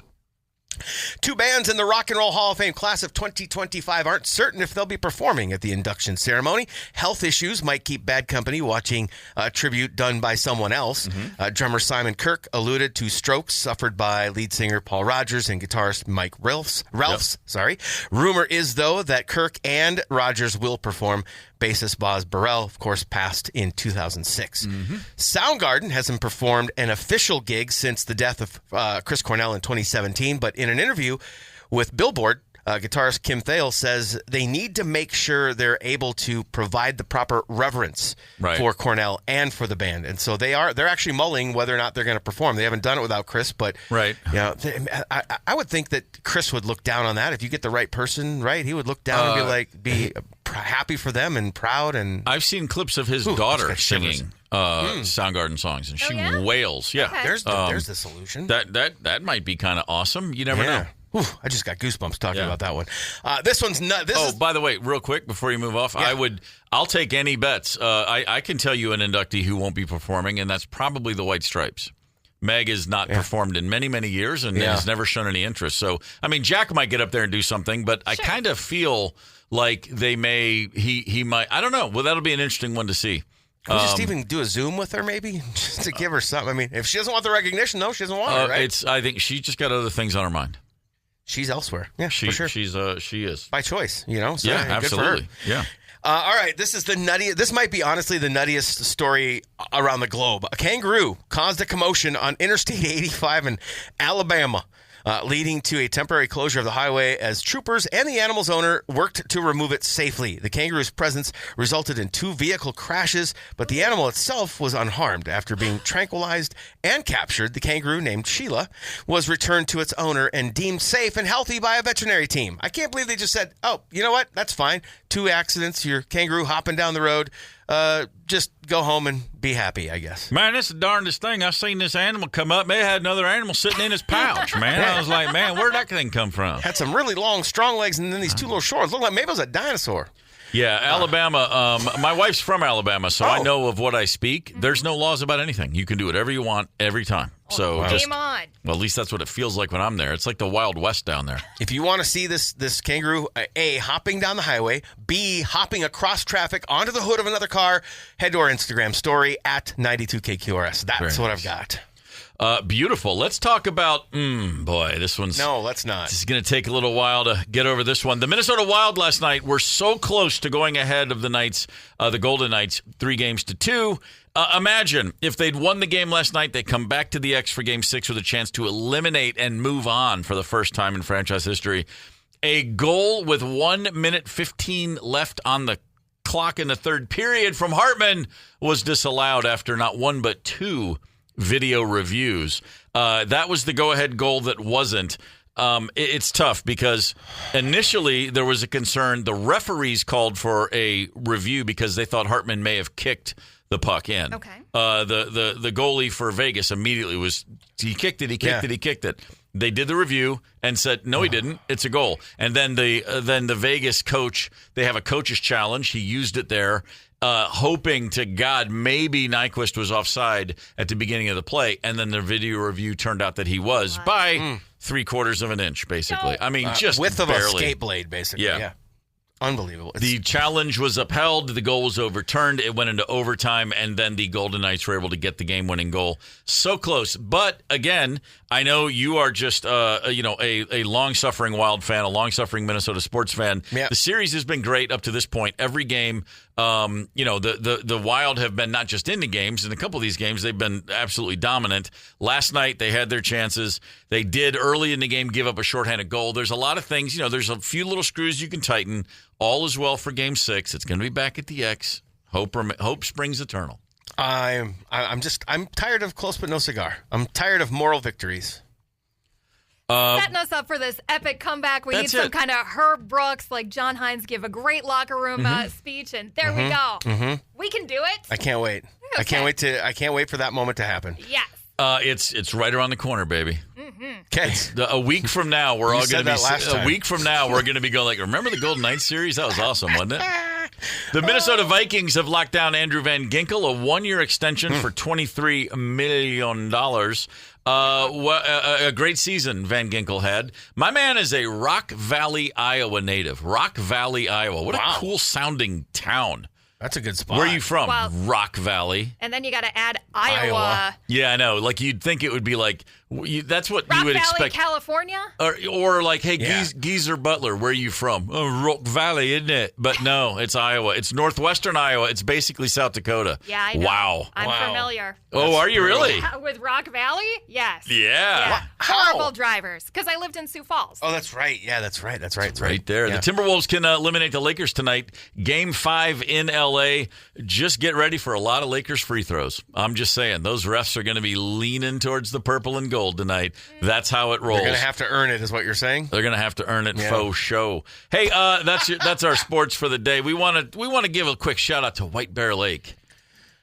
Two bands in the Rock and Roll Hall of Fame class of 2025 aren't certain if they'll be performing at the induction ceremony. Health issues might keep Bad Company watching a tribute done by someone else. Drummer Simon Kirk alluded to strokes suffered by lead singer Paul Rogers and guitarist Mike Ralphs. Rumor is, though, that Kirk and Rogers will perform. Bassist Boz Burrell, of course, passed in 2006. Soundgarden hasn't performed an official gig since the death of Chris Cornell in 2017, but in an interview with Billboard, guitarist Kim Thale says they need to make sure they're able to provide the proper reverence for Cornell and for the band, and so they're actually mulling whether or not they're going to perform. They haven't done it without Chris, but I would think that Chris would look down on that if you get the right person. Right, he would look down and be happy for them and proud. And I've seen clips of his daughter singing Soundgarden songs, and she wails. Yeah, there's the solution. That might be kind of awesome. You never know. I just got goosebumps talking about that one. This one's not. By the way, real quick before you move off, I'll take any bets. I can tell you an inductee who won't be performing, and that's probably the White Stripes. Meg has not performed in many, many years and has never shown any interest. So, I mean, Jack might get up there and do something, but I kind of feel like they may. He might. I don't know. Well, that'll be an interesting one to see. Can we just even do a Zoom with her, maybe, just to give her something? I mean, if she doesn't want the recognition, she doesn't want it, right? I think she just got other things on her mind. She's elsewhere. Yeah, for sure. She is. By choice, So yeah, absolutely. Good for her. All right, this is the nuttiest. This might be honestly the nuttiest story around the globe. A kangaroo caused a commotion on Interstate 85 in Alabama, leading to a temporary closure of the highway as troopers and the animal's owner worked to remove it safely. The kangaroo's presence resulted in 2 vehicle crashes, but the animal itself was unharmed. After being tranquilized and captured, the kangaroo, named Sheila, was returned to its owner and deemed safe and healthy by a veterinary team. I can't believe they just said, oh, you know what? That's fine. 2 accidents, your kangaroo hopping down the road. Just go home and be happy, I guess. Man, that's the darndest thing. I seen this animal come up. They had another animal sitting in his pouch, man. I was like, man, where'd that thing come from? Had some really long, strong legs, and then these 2 little short ones. Looked like maybe it was a dinosaur. Yeah, Alabama. My wife's from Alabama, so I know of what I speak. There's no laws about anything. You can do whatever you want every time. So game on. Well, at least that's what it feels like when I'm there. It's like the Wild West down there. If you want to see this kangaroo, A, hopping down the highway, B, hopping across traffic onto the hood of another car, head to our Instagram story at 92KQRS. That's what I've got. Beautiful. Let's talk about, this one's... No, let's not. This is going to take a little while to get over this one. The Minnesota Wild last night were so close to going ahead of the Knights, the Golden Knights, 3-2. Imagine if they'd won the game last night, they come back to the X for Game 6 with a chance to eliminate and move on for the first time in franchise history. A goal with 1 minute 15 left on the clock in the third period from Hartman was disallowed after not 1 but 2 video reviews. That was the go-ahead goal that wasn't. It's tough because initially there was a concern. The referees called for a review because they thought Hartman may have kicked the puck in. Okay. The goalie for Vegas immediately was, he kicked it. They did the review and said, no, he didn't. It's a goal. And then the Vegas coach, they have a coach's challenge. He used it there. hoping to God maybe Nyquist was offside at the beginning of the play, and then the video review turned out that he was by 3/4 of an inch, basically. No. I mean, just width of barely. a skate blade, basically. Yeah. Unbelievable. The challenge was upheld. The goal was overturned. It went into overtime, and then the Golden Knights were able to get the game-winning goal. So close. But, again, I know you are just a long-suffering Wild fan, a long-suffering Minnesota sports fan. Yeah. The series has been great up to this point. Every game, the Wild have been not just in the games. In a couple of these games, they've been absolutely dominant. Last night, they had their chances. They did early in the game give up a shorthanded goal. There's a lot of things. There's a few little screws you can tighten. All is well for Game 6. It's going to be back at the X. Hope springs eternal. I'm tired of close but no cigar. I'm tired of moral victories. Setting us up for this epic comeback. We need some kind of Herb Brooks, like John Hines, give a great locker room speech, and there we go. Mm-hmm. We can do it. I can't wait. Okay. I can't wait for that moment to happen. Yes. It's right around the corner, baby. Okay. A week from now, we're all going to be. A week from now, we're going to be going like, remember the Golden Knights series? That was awesome, wasn't it? The Minnesota Vikings have locked down Andrew Van Ginkel, a 1-year extension for $23 million. A great season Van Ginkel had. My man is a Rock Valley, Iowa native. Rock Valley, Iowa. What a cool sounding town. That's a good spot. Where are you from? Well, Rock Valley. And then you got to add Iowa. Yeah, I know. Like, you'd think it would be like, that's what Rock you would Valley, expect. California? Or like, hey, Geezer Butler, where are you from? Oh, Rock Valley, isn't it? But no, it's Iowa. It's northwestern Iowa. It's basically South Dakota. Yeah, I know. Wow. I'm familiar. Oh, are you really? With Rock Valley? Yes. Yeah. Horrible drivers, because I lived in Sioux Falls. Oh, that's right. Yeah, that's right. That's right there. Yeah. The Timberwolves can eliminate the Lakers tonight. Game 5 in L.A. Just get ready for a lot of Lakers free throws. I'm just saying, those refs are going to be leaning towards the purple and gold tonight. That's how it rolls. They're going to have to earn it, is what you're saying? They're going to have to earn it faux show. Hey, that's our sports for the day. We want to give a quick shout out to White Bear Lake.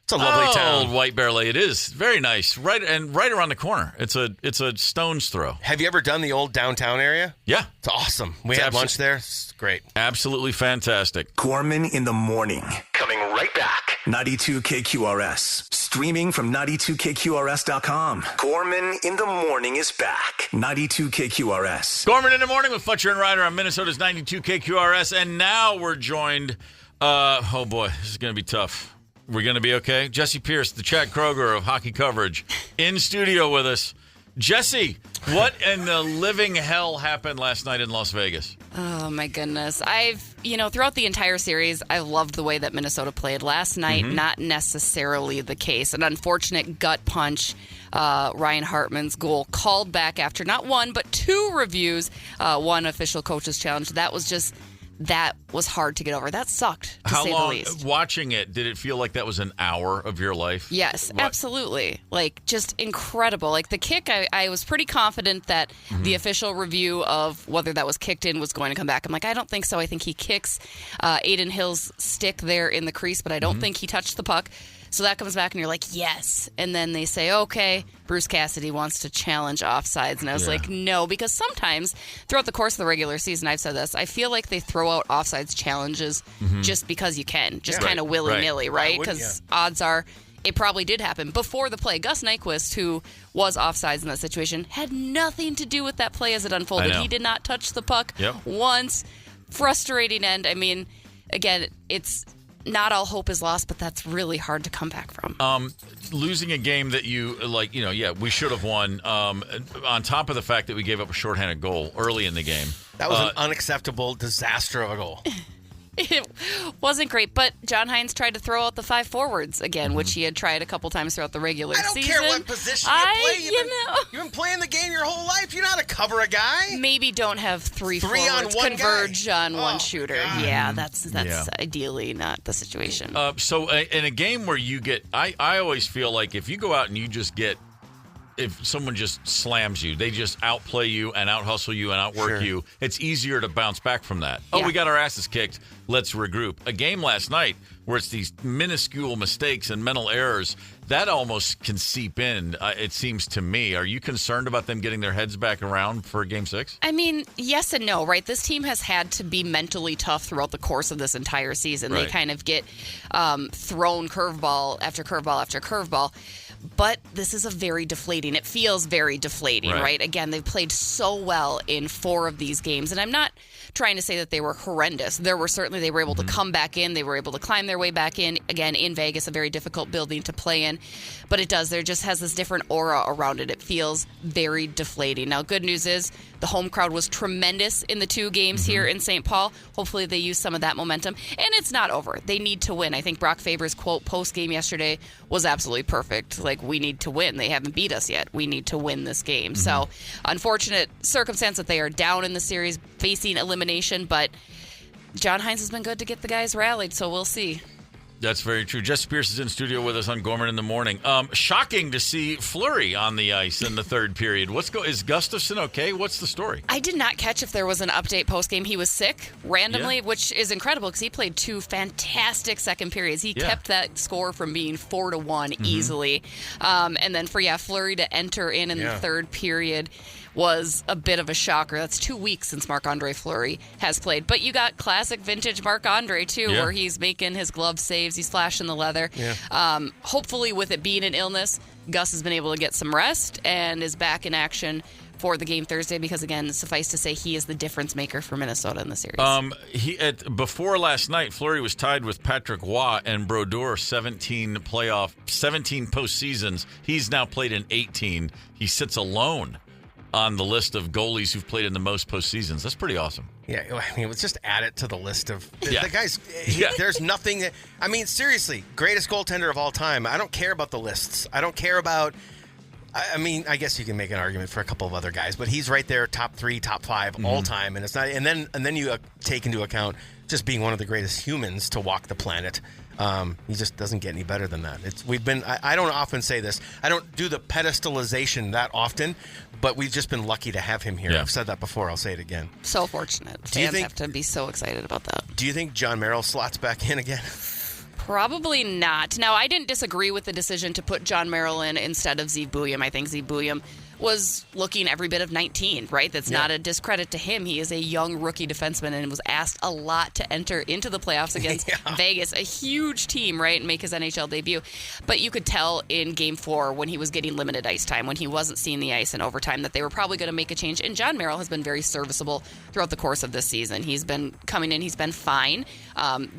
It's a lovely town. Old White Bear Lake. It is very nice. Right around the corner. It's a stone's throw. Have you ever done the old downtown area? Yeah. It's awesome. We had lunch there. It's great. Absolutely fantastic. Gorman in the morning. Coming right back. 92 KQRS. Streaming from 92KQRS.com. Gorman in the morning is back. 92 KQRS. Gorman in the morning with Fletcher and Ryder on Minnesota's 92 KQRS. And now we're joined. Oh boy, this is going to be tough. We're going to be okay. Jessi Pierce, the Chad Kroger of hockey coverage, in studio with us. Jessi, what in the living hell happened last night in Las Vegas? Oh, my goodness. Throughout the entire series, I loved the way that Minnesota played. Last night, not necessarily the case. An unfortunate gut punch. Ryan Hartman's goal called back after not one, but 2 reviews. One official coach's challenge. That was hard to get over. That sucked, to say the least. How long, watching it, did it feel like that was an hour of your life? Yes, absolutely. Like, just incredible. Like, the kick, I was pretty confident that the official review of whether that was kicked in was going to come back. I'm like, I don't think so. I think he kicks Aiden Hill's stick there in the crease, but I don't think he touched the puck. So that comes back, and you're like, yes. And then they say, okay, Bruce Cassidy wants to challenge offsides. And I was like, no, because sometimes throughout the course of the regular season, I've said this, I feel like they throw out offsides challenges just because you can, just kind of willy-nilly, right? Because odds are it probably did happen before the play. Gus Nyquist, who was offsides in that situation, had nothing to do with that play as it unfolded. He did not touch the puck once. Frustrating end. I mean, again, it's not all hope is lost, but that's really hard to come back from. Losing a game that we should have won, on top of the fact that we gave up a shorthanded goal early in the game. That was an unacceptable disaster of a goal. It wasn't great, but John Hines tried to throw out the 5 forwards again, which he had tried a couple times throughout the regular season. I don't care what position you play. You've been playing the game your whole life. You know how to cover a guy. Maybe don't have 3 forwards converge on one shooter. God. Yeah, that's ideally not the situation. So in a game where you get, I always feel like if you go out and you just get if someone just slams you, they just outplay you and out-hustle you and outwork you, it's easier to bounce back from that. Oh, we got our asses kicked. Let's regroup. A game last night where it's these minuscule mistakes and mental errors, that almost can seep in, it seems to me. Are you concerned about them getting their heads back around for Game 6? I mean, yes and no, right? This team has had to be mentally tough throughout the course of this entire season. Right. They kind of get thrown curveball after curveball after curveball. But this is it feels very deflating, right? Again, they've played so well in 4 of these games. And I'm not trying to say that they were horrendous. They were able to come back in. They were able to climb their way back in. Again, in Vegas, a very difficult building to play in. But there just has this different aura around it. It feels very deflating. Now, good news is the home crowd was tremendous in the 2 games here in St. Paul. Hopefully they use some of that momentum. And it's not over. They need to win. I think Brock Faber's quote post-game yesterday was absolutely perfect. Like, we need to win. They haven't beat us yet. We need to win this game. So, unfortunate circumstance that they are down in the series, facing elimination. But John Hines has been good to get the guys rallied, so we'll see. That's very true. Jessi Pierce is in studio with us on Gorman in the Morning. Shocking to see Fleury on the ice in the third period. Is Gustafson okay? What's the story? I did not catch if there was an update post-game. He was sick randomly, which is incredible because he played 2 fantastic second periods. He kept that score from being 4-1 easily. And then for Fleury to enter in the third period was a bit of a shocker. That's 2 weeks since Marc-Andre Fleury has played. But you got classic vintage Marc-Andre, too, where he's making his glove saves. He's flashing the leather. Hopefully, with it being an illness, Gus has been able to get some rest and is back in action for the game Thursday because, again, suffice to say, he is the difference maker for Minnesota in the series. Before last night, Fleury was tied with Patrick Waugh and Brodeur, 17 postseasons. He's now played in 18. He sits alone on the list of goalies who've played in the most postseasons. That's pretty awesome. Yeah, I mean, let's just add it to the list of the guys. There's nothing. I mean, seriously, greatest goaltender of all time. I don't care about the lists. I don't care about. I mean, I guess you can make an argument for a couple of other guys, but he's right there, top 3, top 5 all time, and it's not. And then you take into account just being one of the greatest humans to walk the planet. He just doesn't get any better than that. I don't often say this. I don't do the pedestalization that often, but we've just been lucky to have him here. Yeah. I've said that before. I'll say it again. So fortunate. Fans have to be so excited about that. Do you think John Merrill slots back in again? Probably not. Now, I didn't disagree with the decision to put John Merrill in instead of Zeev Buium. I think Zeev Buium was looking every bit of 19, right? That's not a discredit to him. He is a young rookie defenseman and was asked a lot to enter into the playoffs against Vegas, a huge team, right, and make his NHL debut. But you could tell in Game 4 when he was getting limited ice time, when he wasn't seeing the ice in overtime, that they were probably going to make a change. And John Merrill has been very serviceable throughout the course of this season. He's been coming in. He's been fine.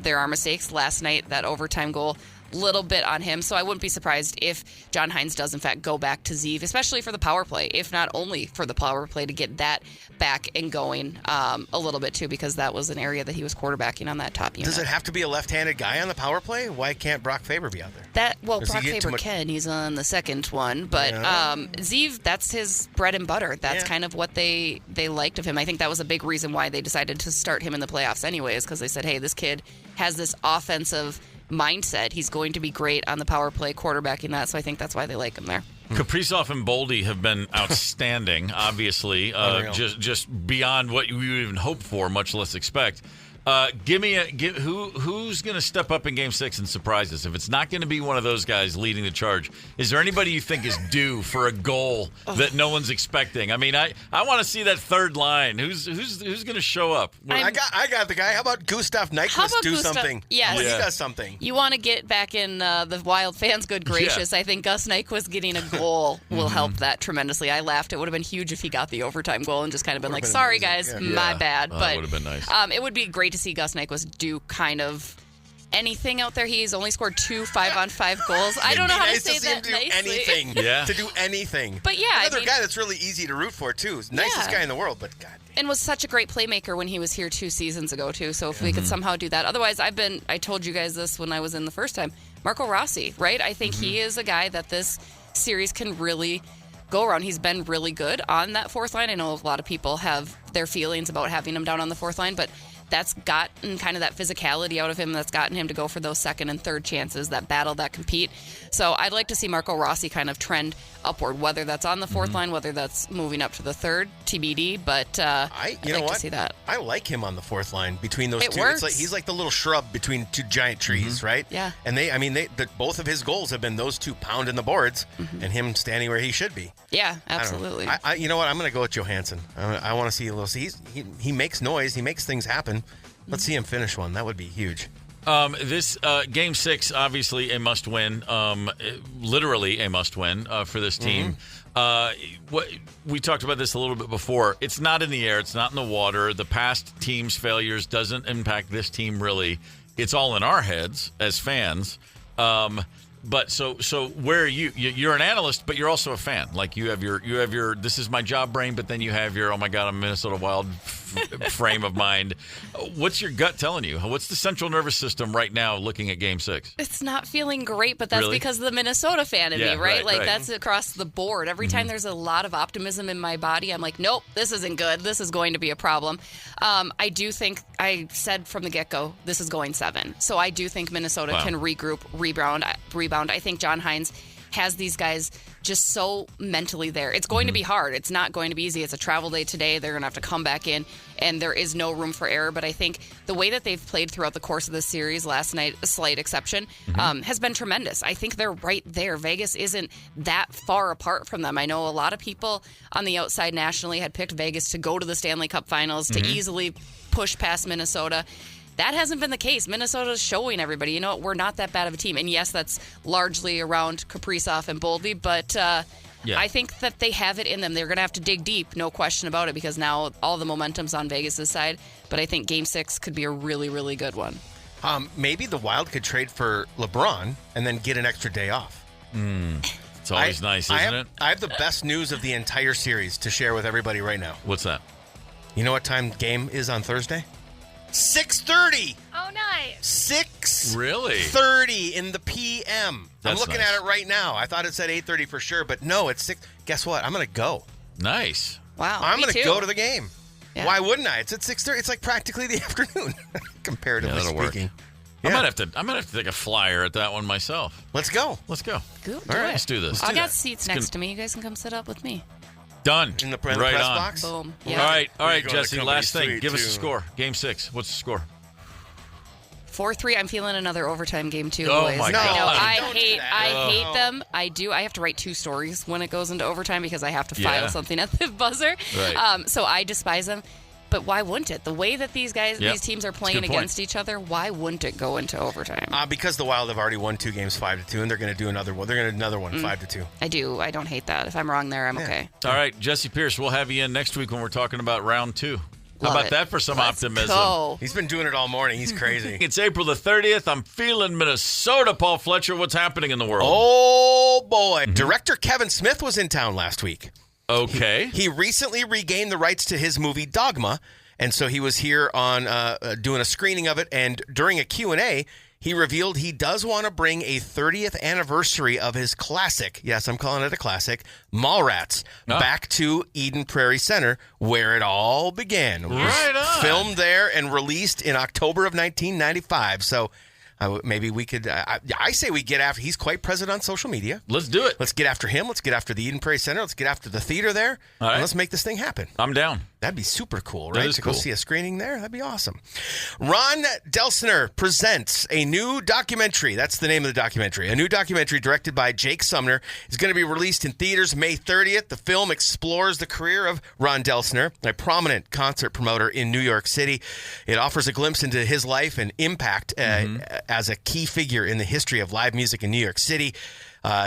There are mistakes. Last night, that overtime goal, little bit on him, so I wouldn't be surprised if John Hines does in fact go back to Zeev, especially for the power play, if not only for the power play, to get that back and going a little bit too, because that was an area that he was quarterbacking on that top unit. Does it have to be a left-handed guy on the power play? Why can't Brock Faber be out there? Brock Faber can. He's on the second one, but Zeev, that's his bread and butter. That's kind of what they liked of him. I think that was a big reason why they decided to start him in the playoffs anyway, is because they said, hey, this kid has this offensive mindset. He's going to be great on the power play, quarterbacking that, so I think that's why they like him there. Kaprizov and Boldy have been outstanding, obviously, just beyond what you would even hope for, much less expect. Who's going to step up in Game 6 and surprise us? If it's not going to be one of those guys leading the charge, is there anybody you think is due for a goal that no one's expecting? I mean, I want to see that third line. Who's going to show up? I got the guy. How about Gustav Nyquist do something? Yes. He does something. You want to get back in the Wild fans' good gracious. I think Gus Nyquist getting a goal will help that tremendously. I laughed. It would have been huge if he got the overtime goal and just kind of been like, sorry, guys, my bad. But that would have been nice. It would be great to see Gus Nyquist do kind of anything out there. He's only scored 2 5-on-5 goals. I don't know how to say that nicely. To do anything. But another guy that's really easy to root for too. Nicest guy in the world, but God. And was such a great playmaker when he was here 2 seasons ago too. So if we could somehow do that. Otherwise, I told you guys this when I was in the first time. Marco Rossi, right? I think he is a guy that this series can really go around. He's been really good on that fourth line. I know a lot of people have their feelings about having him down on the fourth line, but that's gotten kind of that physicality out of him. That's gotten him to go for those second and third chances, that battle, that compete. So I'd like to see Marco Rossi kind of trend upward, whether that's on the fourth line, whether that's moving up to the third, TBD. But I'd like to see that. I like him on the fourth line between those two. Works. It's like he's like the little shrub between two giant trees, right? Yeah. And both of his goals have been those two pounding the boards and him standing where he should be. Yeah, absolutely. I you know what? I'm going to go with Johansson. I want to see a little. He makes noise. He makes things happen. Let's see him finish one. That would be huge. This Game 6, obviously a must-win, literally a must-win for this team. We talked about this a little bit before. It's not in the air. It's not in the water. The past team's failures doesn't impact this team really. It's all in our heads as fans. But so where are you? You're an analyst, but you're also a fan. Like you have your this is my job brain, but then you have your, oh my God, I'm Minnesota Wild frame of mind. What's your gut telling you? What's the central nervous system right now looking at Game 6? It's not feeling great, but that's because of the Minnesota fan in me, right? That's across the board. Every time there's a lot of optimism in my body, I'm like, nope, this isn't good. This is going to be a problem. I do think, I said from the get-go, this is going 7. So I do think Minnesota can regroup, rebound. I think John Hines has these guys just so mentally there. It's going to be hard. It's not going to be easy. It's a travel day today. They're going to have to come back in, and there is no room for error. But I think the way that they've played throughout the course of this series, last night, a slight exception, has been tremendous. I think they're right there. Vegas isn't that far apart from them. I know a lot of people on the outside nationally had picked Vegas to go to the Stanley Cup Finals, to easily push past Minnesota. That hasn't been the case. Minnesota's showing everybody, you know what, we're not that bad of a team. And yes, that's largely around Kaprizov and Boldy, but I think that they have it in them. They're going to have to dig deep, no question about it, because now all the momentum's on Vegas' side. But I think Game 6 could be a really, really good one. Maybe the Wild could trade for LeBron and then get an extra day off. It's always nice, isn't it? I have the best news of the entire series to share with everybody right now. What's that? You know what time game is on Thursday? 6:30. Oh, nice. 6:30 in the PM. I'm looking at it right now. I thought it said 8:30 for sure, but no, it's 6. Guess what? I'm going to go. Nice. Wow. I'm going to go to the game. Yeah. Why wouldn't I? It's at 6:30. It's like practically the afternoon, comparatively speaking. Yeah. I might have to take a flyer at that one myself. Let's go. Good. All right, let's do this. I got seats next to me. You guys can come sit up with me. Done. In the press right box? Boom. Yeah. All right, Jessi, last thing. Give us a score. Game 6. What's the score? 4-3. I'm feeling another overtime game too, oh boys. My God. I know. I hate them. I do. I have to write 2 stories when it goes into overtime because I have to file something at the buzzer. Right. So I despise them. But why wouldn't it? The way that these teams are playing against each other, why wouldn't it go into overtime? Because the Wild have already won 2 games 5-2, and they're going to do another one. They're going to do another one 5-2. I do. I don't hate that. If I'm wrong there, I'm okay. All right, Jessi Pierce, we'll have you in next week when we're talking about round 2. How about that for some optimism? Go. He's been doing it all morning. He's crazy. It's April the 30th. I'm feeling Minnesota. Paul Fletcher, what's happening in the world? Oh, boy. Director Kevin Smith was in town last week. Okay. He recently regained the rights to his movie Dogma, and so he was here on doing a screening of it, and during a Q&A, he revealed he does want to bring a 30th anniversary of his classic, yes, I'm calling it a classic, Mallrats, back to Eden Prairie Center, where it all began. Right on. Filmed there and released in October of 1995, so maybe we could, I say we get after, he's quite present on social media. Let's do it. Let's get after him. Let's get after the Eden Prairie Center. Let's get after the theater there. All right. And let's make this thing happen. I'm down. That'd be super cool, right? That is cool. Go see a screening there. That'd be awesome. Ron Delsner presents a new documentary. That's the name of the documentary. A new documentary directed by Jake Sumner is going to be released in theaters May 30th. The film explores the career of Ron Delsner, a prominent concert promoter in New York City. It offers a glimpse into his life and impact as a key figure in the history of live music in New York City.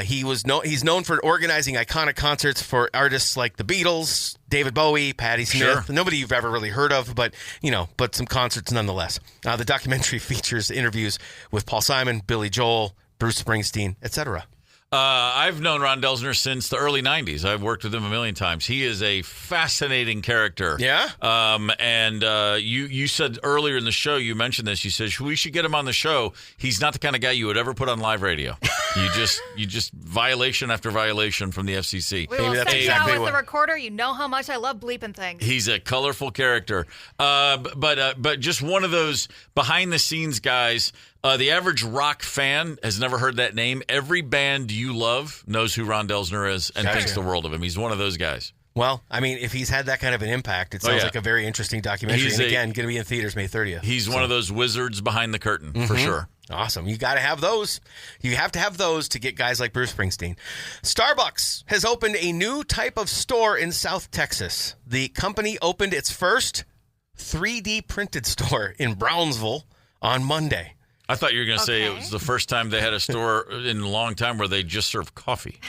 He's known for organizing iconic concerts for artists like the Beatles, David Bowie, Patti Smith. Nobody you've ever really heard of, but some concerts nonetheless. The documentary features interviews with Paul Simon, Billy Joel, Bruce Springsteen, etc. I've known Ron Delsner since the early 90s. I've worked with him a million times. He is a fascinating character. Yeah? And you said earlier in the show, you mentioned this. You said, we should get him on the show. He's not the kind of guy you would ever put on live radio. You just violation after violation from the FCC. We will send you out with the recorder. You know how much I love bleeping things. He's a colorful character. But just one of those behind-the-scenes guys. The average rock fan has never heard that name. Every band you love knows who Ron Delsner is and thinks the world of him. He's one of those guys. Well, I mean, if he's had that kind of an impact, it sounds like a very interesting documentary. And again, going to be in theaters May 30th. He's one of those wizards behind the curtain, for sure. Awesome. You got to have those. You have to have those to get guys like Bruce Springsteen. Starbucks has opened a new type of store in South Texas. The company opened its first 3D printed store in Brownsville on Monday. I thought you were going to say it was the first time they had a store in a long time where they just served coffee.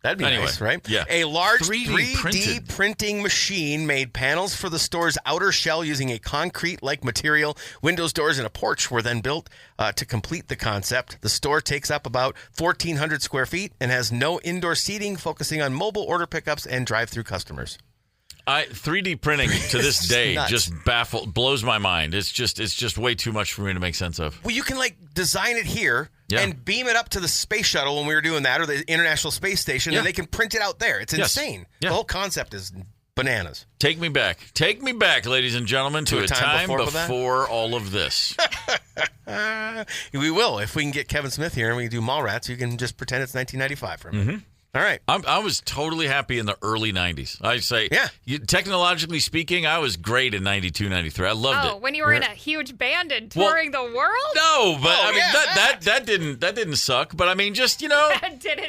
That'd be nice, right? Yeah. A large 3D printing machine made panels for the store's outer shell using a concrete-like material. Windows, doors, and a porch were then built to complete the concept. The store takes up about 1,400 square feet and has no indoor seating, focusing on mobile order pickups and drive-through customers. 3D printing to this day just blows my mind. It's just way too much for me to make sense of. Well, you can design it here and beam it up to the space shuttle when we were doing that, or the International Space Station, and they can print it out there. It's insane. Yeah. The whole concept is bananas. Take me back, ladies and gentlemen, to a time before all of this. We will if we can get Kevin Smith here and we can do Mallrats. You can just pretend it's 1995 for a minute. All right. I was totally happy in the early 90s. I'd say, technologically speaking, I was great in 92, 93. I loved it. Oh, when you were in a huge band and touring the world? No, but that didn't suck. But I mean, just, you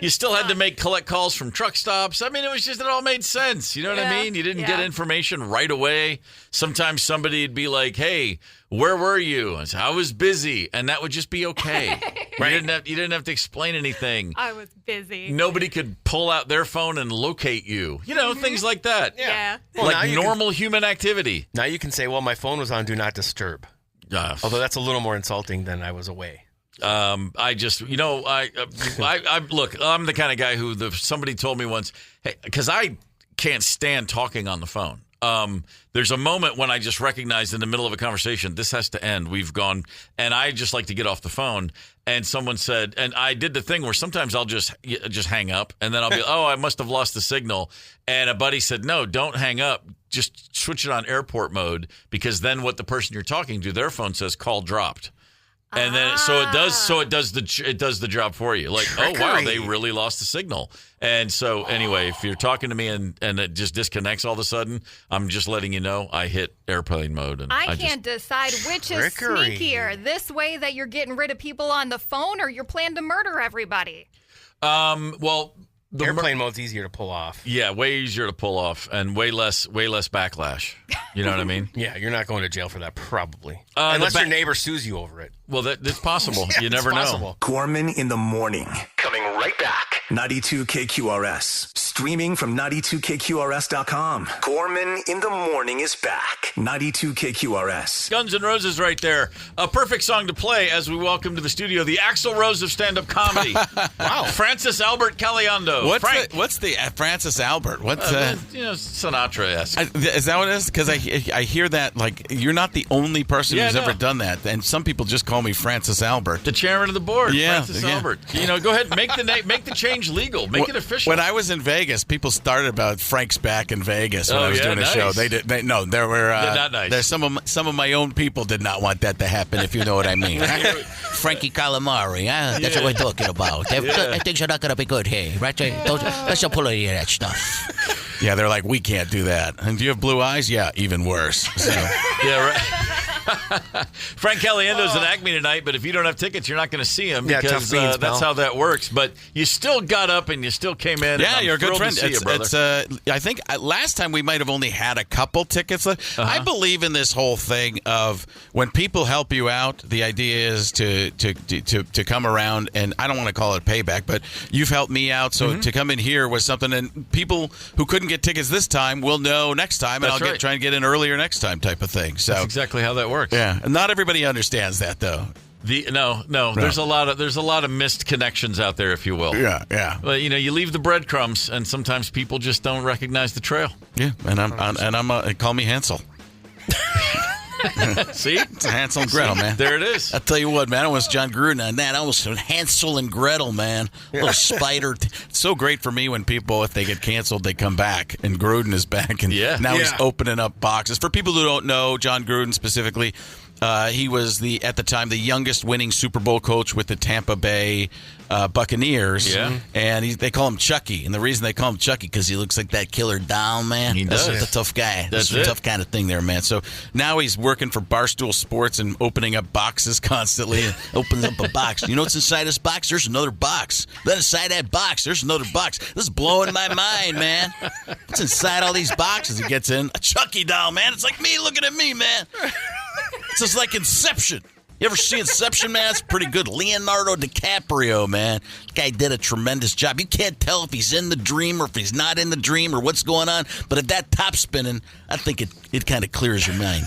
still had to collect calls from truck stops. I mean, it all made sense. You know what I mean? You didn't get information right away. Sometimes somebody would be like, hey, where were you? I said, I was busy, and that would just be okay. Right? You didn't have to explain anything. I was busy. Nobody could pull out their phone and locate you. Things like that. Yeah. Well, normal human activity. Now you can say, well, my phone was on Do Not Disturb. Although that's a little more insulting than I was away. Look, I'm the kind of guy who somebody told me once, hey, because I can't stand talking on the phone. There's a moment when I just recognized in the middle of a conversation, this has to end. We've gone, and I just like to get off the phone. And someone said, and I did the thing where sometimes I'll just hang up, and then I'll be, I must have lost the signal. And a buddy said, no, don't hang up. Just switch it on airport mode, because then what the person you're talking to, their phone says call dropped. And then it does the job for you. Like, trickery. Oh wow, they really lost the signal. And so anyway, if you're talking to me and it just disconnects all of a sudden, I'm just letting you know I hit airplane mode. And I can't decide which is sneakier. This way that you're getting rid of people on the phone, or your plan to murder everybody. Well, the airplane mode's easier to pull off. Yeah, way easier to pull off and way less backlash. You know what I mean? Yeah, you're not going to jail for that, probably. Unless your neighbor sues you over it. Well, that's possible. You never know. Gorman in the morning. Coming right back. 92 KQRS. Streaming from 92KQRS.com. Gorman in the morning is back. 92 KQRS. Guns N' Roses right there. A perfect song to play as we welcome to the studio the Axl Rose of stand-up comedy. Wow. Francis Albert Caliendo. What's the Francis Albert? What's Sinatra-esque. Is that what it is? Because I hear that, like, you're not the only person who's ever done that. And some people just call me Francis Albert. The chairman of the board, Francis Albert. Go ahead, make the change legal. Make it official. When I was in Vegas, people started about Frank's back in Vegas when I was doing a show. There were not nice. There's some of my own people did not want that to happen, if you know what I mean. Frankie Calamari, that's what we're talking about. Things are not going to be good here, right? Let's not pull any of that stuff. Yeah, they're like, we can't do that. And do you have blue eyes? Yeah, even worse. So. Yeah, right. Frank Caliendo's at Acme tonight, but if you don't have tickets, you're not going to see him because that's how that works. But you still got up and you still came in. Yeah, you're a good friend. I think last time we might have only had a couple tickets. I believe in this whole thing of when people help you out, the idea is to come around, and I don't want to call it payback, but you've helped me out, so to come in here was something, and people who couldn't get tickets this time will know next time, and I'll try and get in earlier next time type of thing. So that's exactly how that works. Yeah, not everybody understands that though. No. There's a lot of missed connections out there, if you will. Yeah. But you leave the breadcrumbs, and sometimes people just don't recognize the trail. Yeah, and I'm call me Hansel. See? It's Hansel and Gretel, man. There it is. I'll tell you what, man. I was John Gruden on that. I was Hansel and Gretel, man. Little spider. It's so great for me when people, if they get canceled, they come back. And Gruden is back. And now he's opening up boxes. For people who don't know, John Gruden specifically, he was at the time the youngest winning Super Bowl coach with the Tampa Bay Buccaneers. Yeah. And they call him Chucky. And the reason they call him Chucky because he looks like that killer doll, man. He does. That's a tough guy. That's a tough kind of thing there, man. So now he's working for Barstool Sports and opening up boxes constantly. And opens up a box. You know what's inside this box? There's another box. Then inside that box, there's another box. This is blowing my mind, man. What's inside all these boxes? He gets in a Chucky doll, man. It's like me looking at me, man. It's just like Inception. You ever see Inception, man? It's pretty good. Leonardo DiCaprio, man. The guy did a tremendous job. You can't tell if he's in the dream or if he's not in the dream or what's going on. But if that top's spinning, I think it kind of clears your mind.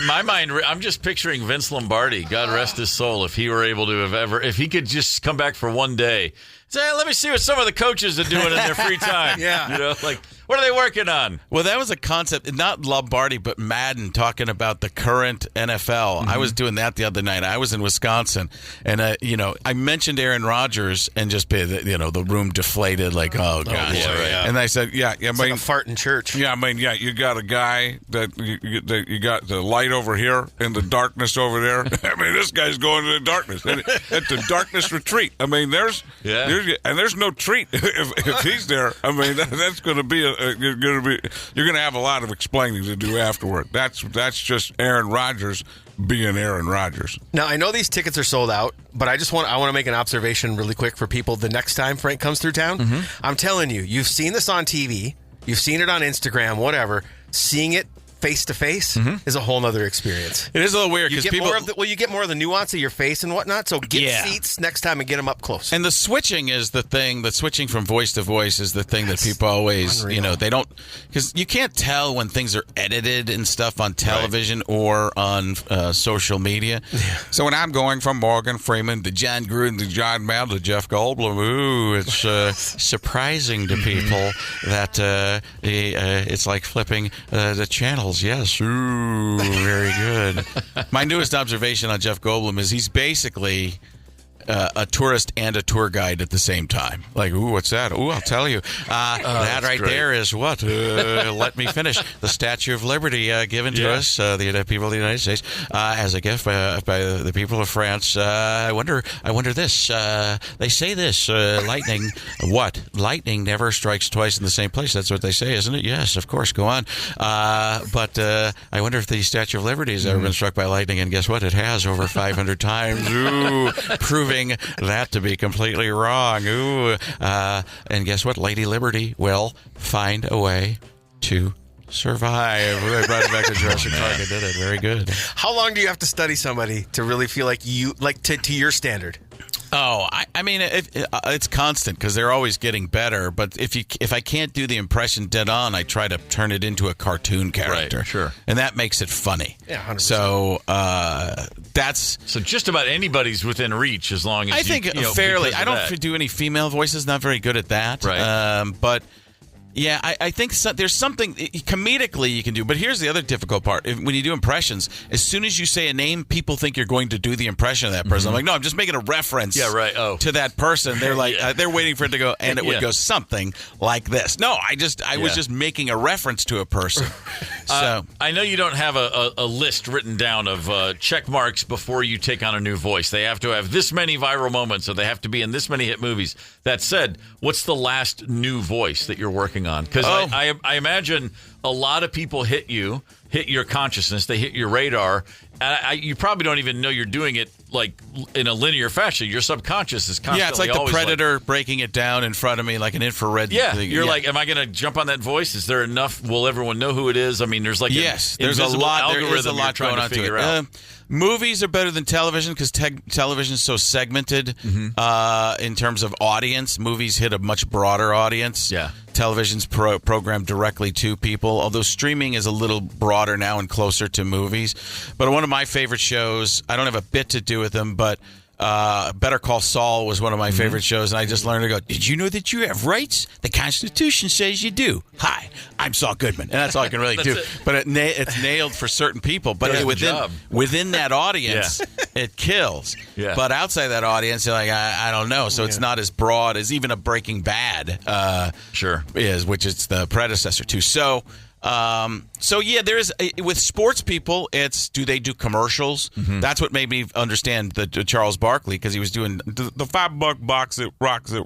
My mind, I'm just picturing Vince Lombardi, God rest his soul, if he were able to if he could just come back for one day. Say, hey, let me see what some of the coaches are doing in their free time. What are they working on? Well, that was a concept, not Lombardi, but Madden talking about the current NFL. I was doing that the other night. I was in Wisconsin, and I mentioned Aaron Rodgers, and just the room deflated, like, oh gosh. Yeah. And I said, it's like a fart in church. Yeah, you got a guy that you got the light over here and the darkness over there. This guy's going to the darkness at the darkness retreat. There's no treat if he's there. That's going to be you're going to have a lot of explaining to do afterward. That's just Aaron Rodgers being Aaron Rodgers. Now, I know these tickets are sold out, but I want to make an observation really quick for people the next time Frank comes through town. I'm telling you, you've seen this on TV, you've seen it on Instagram, whatever. Seeing it face to face is a whole nother experience. It is a little weird because people you get more of the nuance of your face and whatnot. So get seats next time and get them up close. And the switching is the thing. The switching from voice to voice is the thing that people always they don't, because you can't tell when things are edited and stuff on television or on social media. So when I'm going from Morgan Freeman to John Gruden to John Madden to Jeff Goldblum, it's surprising to people that it's like flipping the channel. Yes. Ooh, very good. My newest observation on Jeff Goldblum is he's basically a tourist and a tour guide at the same time. Like, ooh, what's that? Ooh, I'll tell you. That right there is what? Let me finish. The Statue of Liberty given to us, the people of the United States, as a gift by the people of France. I wonder this. They say this. Lightning. What? Lightning never strikes twice in the same place. That's what they say, isn't it? Yes, of course. Go on. But I wonder if the Statue of Liberty has ever been struck by lightning. And guess what? It has over 500 times. Ooh, proving that to be completely wrong. Ooh, and guess what? Lady Liberty will find a way to survive. They brought it back to Jurassic Park. I did it. Very good. How long do you have to study somebody to really feel like to your standard? Oh, it's constant because they're always getting better. But if I can't do the impression dead on, I try to turn it into a cartoon character. Right, sure. And that makes it funny. Yeah, 100%. So just about anybody's within reach as long as I think fairly. I don't do any female voices. Not very good at that. Right. But. Yeah, I think there's something comedically you can do. But here's the other difficult part. When you do impressions, as soon as you say a name, people think you're going to do the impression of that person. I'm like, no, I'm just making a reference to that person. They're like, they're waiting for it to go, and it would go something like this. No, I was just making a reference to a person. So I know you don't have a list written down of check marks before you take on a new voice. They have to have this many viral moments, or they have to be in this many hit movies. That said, what's the last new voice that you're working on? Because I imagine a lot of people hit your consciousness, they hit your radar, and you probably don't even know you're doing it like in a linear fashion. Your subconscious is constantly it's like the Predator breaking it down in front of me like an infrared thing. You're like, am I going to jump on that voice? Is there enough? Will everyone know who it is? I mean, there's like there's a lot. There is a lot going on to it. Movies are better than television because television is so segmented in terms of audience. Movies hit a much broader audience. Yeah. Television's programmed directly to people, although streaming is a little broader broader now and closer to movies. But one of my favorite shows, I don't have a bit to do with them, but Better Call Saul was one of my favorite shows, and I just learned to go, did you know that you have rights? The Constitution says you do. Hi, I'm Saul Goodman. And that's all I can really do. But it's nailed for certain people. But within that audience, it kills. Yeah. But outside that audience, you're like, I don't know. So it's not as broad as even a Breaking Bad is, which is the predecessor to. So yeah, there's with sports people, it's do they do commercials? Mm-hmm. That's what made me understand the Charles Barkley, because he was doing the $5 box that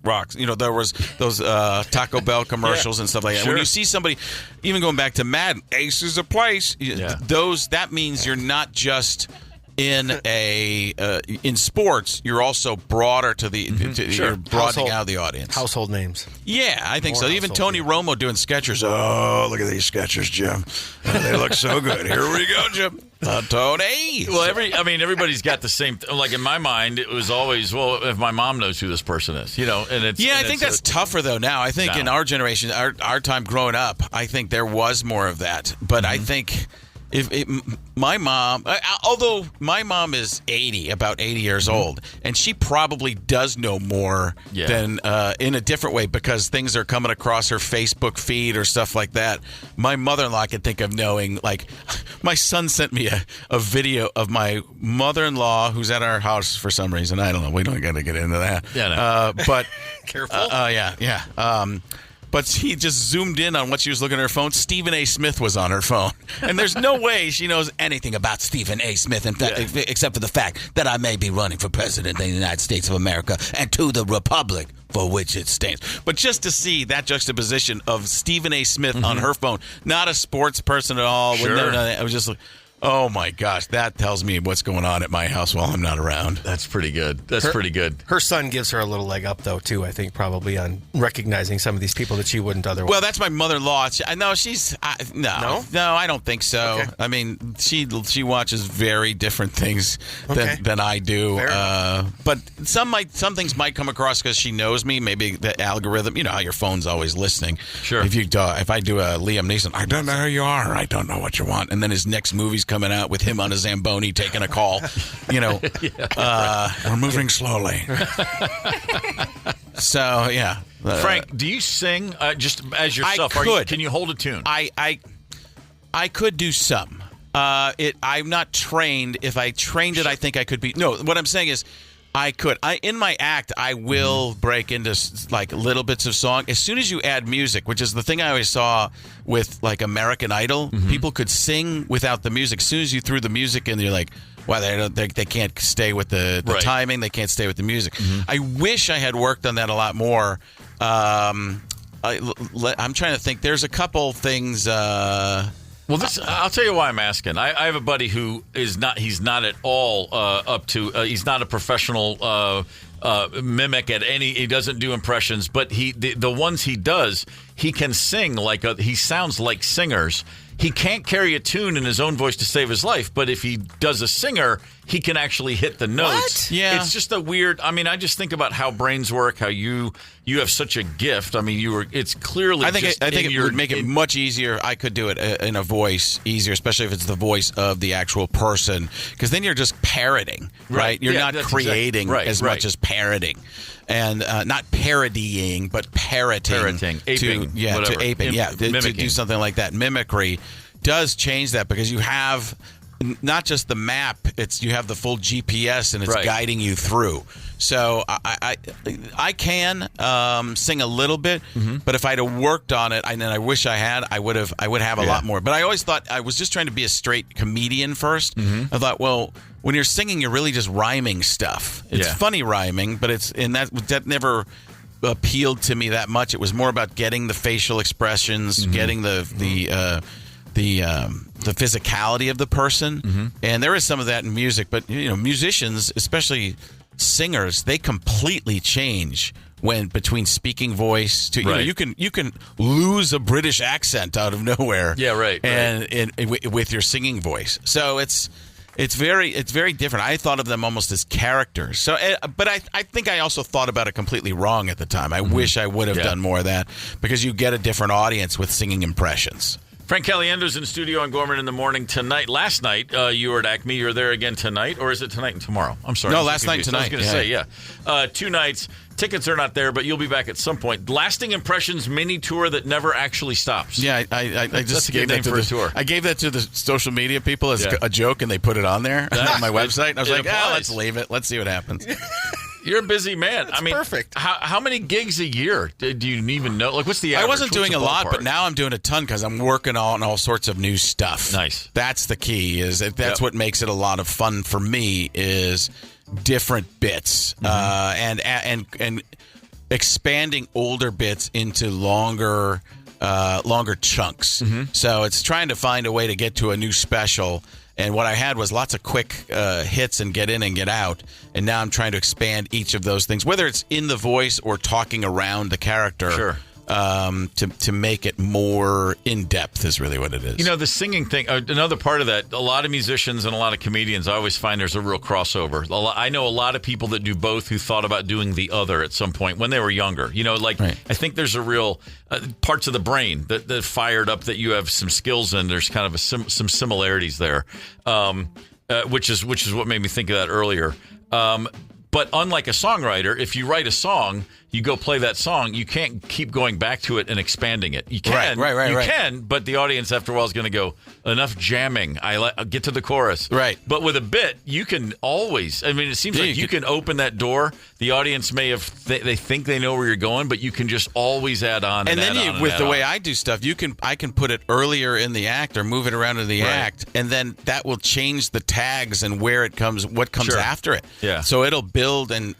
rocks. You know, there was those Taco Bell commercials and stuff like that. Sure. When you see somebody, even going back to Madden, Ace is a place. That means you're not just in sports, you're also broader to the you're broadening out the audience. Household names. Yeah, I think so. Even Tony Romo doing Skechers. Oh, look at these Skechers, Jim. They look so good. Here we go, Jim. Tony. Well, everybody's got the same. Like in my mind, it was always, well, if my mom knows who this person is, you know, and it's. Yeah, I think that's tougher though. Now, I think in our generation, our time growing up, I think there was more of that, but I think. My mom, although my mom is about 80 years old, and she probably does know more than in a different way because things are coming across her Facebook feed or stuff like that. My mother-in-law I can think of knowing, like, my son sent me a video of my mother-in-law who's at our house for some reason. I don't know. We don't got to get into that. Yeah, no. But careful. Yeah. But he just zoomed in on what she was looking at her phone. Stephen A. Smith was on her phone. And there's no way she knows anything about Stephen A. Smith, except for the fact that I may be running for president of the United States of America and to the republic for which it stands. But just to see that juxtaposition of Stephen A. Smith on her phone, not a sports person at all. Sure. I was just like, oh, my gosh, that tells me what's going on at my house while I'm not around. That's pretty good. Pretty good. Her son gives her a little leg up, though, too, I think, probably on recognizing some of these people that she wouldn't otherwise. Well, that's my mother-in-law. No, I don't think so. Okay. I mean, she watches very different things than I do. But some things might come across because she knows me. Maybe the algorithm, you know how your phone's always listening. Sure. If I do a Liam Neeson, I don't know who you are. I don't know what you want. And then his next movie's coming out with him on a Zamboni taking a call. You know, we're moving slowly. So, yeah. Frank, do you sing just as yourself? I could. Can you hold a tune? I could do some. I'm not trained. If I trained it, I think I could be. No, what I'm saying is I could. In my act, I will break into like little bits of song. As soon as you add music, which is the thing I always saw with like American Idol, people could sing without the music. As soon as you threw the music in, you're like, wow, they can't stay with the timing. They can't stay with the music. I wish I had worked on that a lot more. I'm trying to think. There's a couple things. Well, I'll tell you why I'm asking. I have a buddy who is not. He's not at all up to. He's not a professional mimic at any. He doesn't do impressions, but the ones he does, he can sing like he sounds like singers. He can't carry a tune in his own voice to save his life, but if he does a singer, he can actually hit the notes. What? Yeah. It's just a weird. I mean, I just think about how brains work. How you have such a gift. I mean, it's clearly. I think it would make it much easier. I could do it in a voice easier, especially if it's the voice of the actual person, because then you're just parroting, right? You're not creating as much as parroting. And not parodying, but parroting. Aping. To aping. To do something like that. Mimicry does change that because you have not just the map, you have the full GPS and it's guiding you through. So I can sing a little bit, but if I'd have worked on it, and I wish I had, I would have a lot more. But I always thought I was just trying to be a straight comedian first. I thought, well, when you're singing, you're really just rhyming stuff. It's funny rhyming, but that never appealed to me that much. It was more about getting the facial expressions, getting the physicality of the person, and there is some of that in music. But musicians, especially singers, they completely change between speaking voice to you can lose a British accent out of nowhere. And with your singing voice, so it's very different. I thought of them almost as characters. So, but I think I also thought about it completely wrong at the time. I wish I would have done more of that because you get a different audience with singing impressions. Frank Caliendo's in studio on Gorman in the Morning tonight. Last night, you were at Acme. You're there again tonight, or is it tonight and tomorrow? I'm sorry. No, last night and tonight. I was going to say, yeah. 2 nights. Tickets are not there, but you'll be back at some point. Lasting Impressions mini tour that never actually stops. Yeah, I just gave that to a tour. I gave that to the social media people as a joke, and they put it on there on my website. And I was like, let's leave it. Let's see what happens. You're a busy man. That's perfect. How many gigs a year do you even know? Like, what's the average? I wasn't doing a lot, but now I'm doing a ton because I'm working on all sorts of new stuff. Nice. That's the key. That's what makes it a lot of fun for me is different bits and expanding older bits into longer chunks. So it's trying to find a way to get to a new special. And what I had was lots of quick hits and get in and get out. And now I'm trying to expand each of those things, whether it's in the voice or talking around the character. Sure. To make it more in-depth is really what it is. You know, the singing thing, another part of that, a lot of musicians and a lot of comedians, I always find there's a real crossover. I know a lot of people that do both who thought about doing the other at some point when they were younger. You know, like, right. I think there's a real parts of the brain that fired up that you have some skills in. There's kind of some similarities there, which is what made me think of that earlier. But unlike a songwriter, if you write a song, you go play that song, you can't keep going back to it and expanding it. You can, right. can, but the audience after a while is going to go, enough jamming. I'll get to the chorus. Right. But with a bit, you can always, I mean, it seems like you can open that door. The audience may have, they think they know where you're going, but you can just always add on. And then with the way I do stuff, I can put it earlier in the act or move it around in the act, and then that will change the tags and where it comes, what comes after it. Yeah. So it'll build and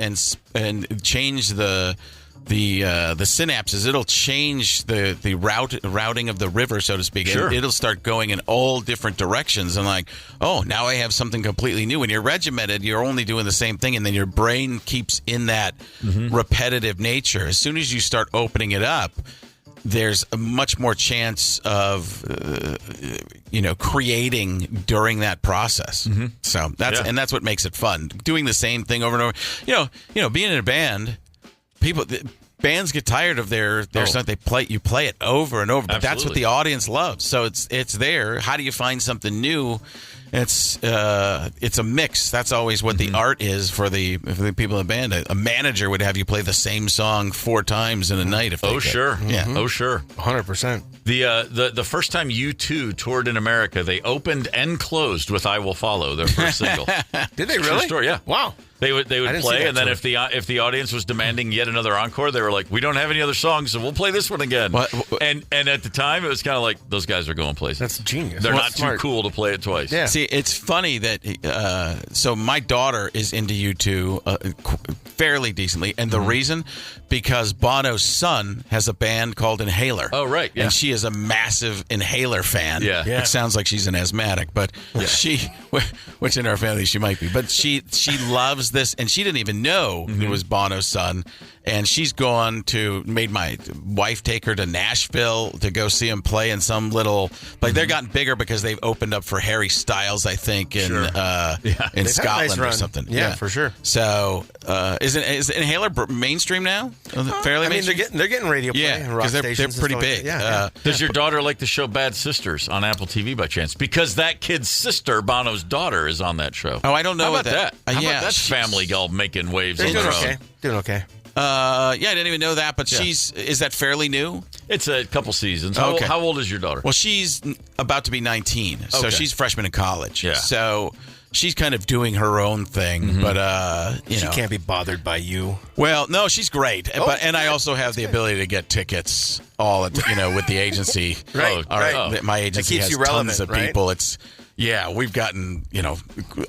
change the synapses. It'll change the routing of the river, so to speak. Sure. It'll start going in all different directions. And like, now I have something completely new. When you're regimented, you're only doing the same thing, and then your brain keeps in that repetitive nature. As soon as you start opening it up, there's a much more chance of creating during that process. So that's what makes it fun. Doing the same thing over and over. Being in a band, bands get tired of their stuff. You play it over and over, but that's what the audience loves. So it's there. How do you find something new? It's a mix. That's always what the art is for the people in the band. A manager would have you play the same song 4 times in a night if they could. Sure. Yeah. Oh, sure. 100%. The first time U2 toured in America, they opened and closed with "I Will Follow," their first single. Did they really? True story, yeah. Wow. They would play, and then if the audience was demanding yet another encore, they were like, "We don't have any other songs, so we'll play this one again." What? And at the time, it was kind of like those guys are going places. That's genius. They're not too cool to play it twice. Yeah. See, it's funny that so my daughter is into U2 fairly decently, and the reason because Bono's son has a band called Inhaler. Oh, right, yeah. And she is a massive Inhaler fan. Yeah. It sounds like she's an asthmatic, but which in our family she might be, but she loves this, and she didn't even know it was Bono's son. And she's made my wife take her to Nashville to go see him play in some little, they've gotten bigger because they've opened up for Harry Styles, I think, in Scotland or something. Yeah, for sure. So is Inhaler mainstream now? Fairly mainstream? They're getting radio play. Yeah, because they're pretty big. Does your daughter like the show Bad Sisters on Apple TV by chance? Because that kid's sister, Bono's daughter, is on that show. Oh, I don't know. How about that? How about that family all making waves on their own? Doing okay. I didn't even know that, but is that fairly new? It's a couple seasons. How old is your daughter? Well, she's about to be 19, so she's a freshman in college. Yeah. So she's kind of doing her own thing, but she can't be bothered by you. Well, no, she's great, and I also have the ability to get tickets with the agency. Right. My agency has tons of people. We've gotten,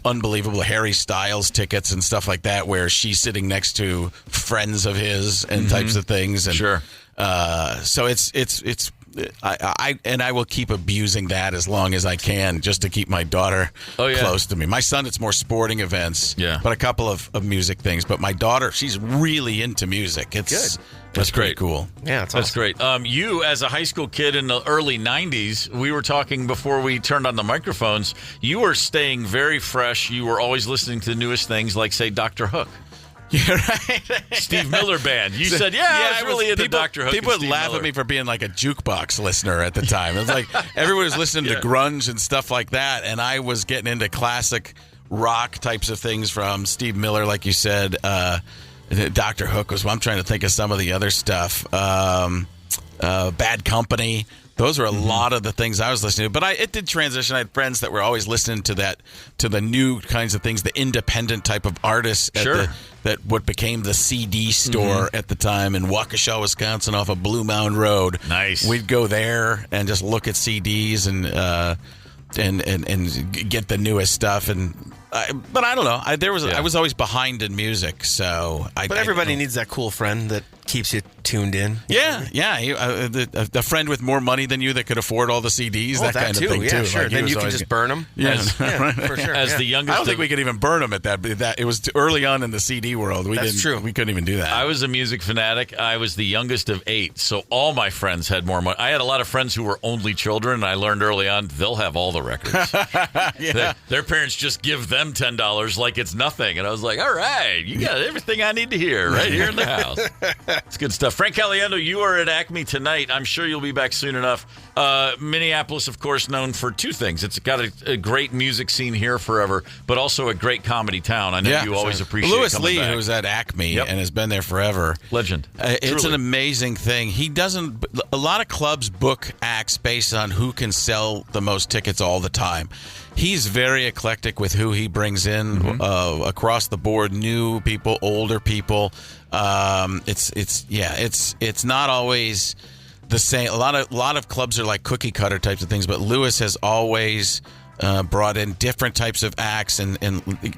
unbelievable Harry Styles tickets and stuff like that where she's sitting next to friends of his and types of things. And, sure. So I will keep abusing that as long as I can just to keep my daughter close to me. My son, it's more sporting events, but a couple of music things. But my daughter, she's really into music. It's good. That's great. Cool. Yeah, that's great. You, as a high school kid in the early 90s, we were talking before we turned on the microphones, you were staying very fresh. You were always listening to the newest things like, say, Dr. Hook. Yeah, right. Steve Miller Band. You said, I was really into Dr. Hook. People would laugh Miller. at me for being like a jukebox listener at the time. It was like everyone was listening to grunge and stuff like that, and I was getting into classic rock types of things from Steve Miller, like you said. Dr. Hook was. I'm trying to think of some of the other stuff. Bad Company. Those are a lot of the things I was listening to. But it did transition. I had friends that were always listening to the new kinds of things, the independent type of artists that what became the CD store at the time in Waukesha, Wisconsin, off of Blue Mound Road. Nice. We'd go there and just look at CDs and get the newest stuff. But I don't know. I was always behind in music, so. But everybody needs that cool friend that keeps you tuned in. Yeah. The friend with more money than you that could afford all the CDs, that kind of thing too. Yeah, sure. Like then you can just burn them. Yeah, for sure. As the youngest, I don't think we could even burn them at that. It was too early on in the CD world. That's true. We couldn't even do that. I was a music fanatic. I was the youngest of 8, so all my friends had more money. I had a lot of friends who were only children, and I learned early on they'll have all the records. Their parents just give them $10 like it's nothing, and I was like, all right, you got everything I need to hear right here in the house. It's good stuff. Frank Caliendo, you are at Acme tonight. I'm sure you'll be back soon enough. Minneapolis, of course, known for 2 things. It's got a great music scene here forever, but also a great comedy town. I know you always appreciate Lewis coming Lee, back. who's at Acme and has been there forever. Legend. It's an amazing thing. A lot of clubs book acts based on who can sell the most tickets all the time. He's very eclectic with who he brings in across the board, new people, older people. It's not always the same. A lot of clubs are like cookie cutter types of things, but Lewis has always brought in different types of acts and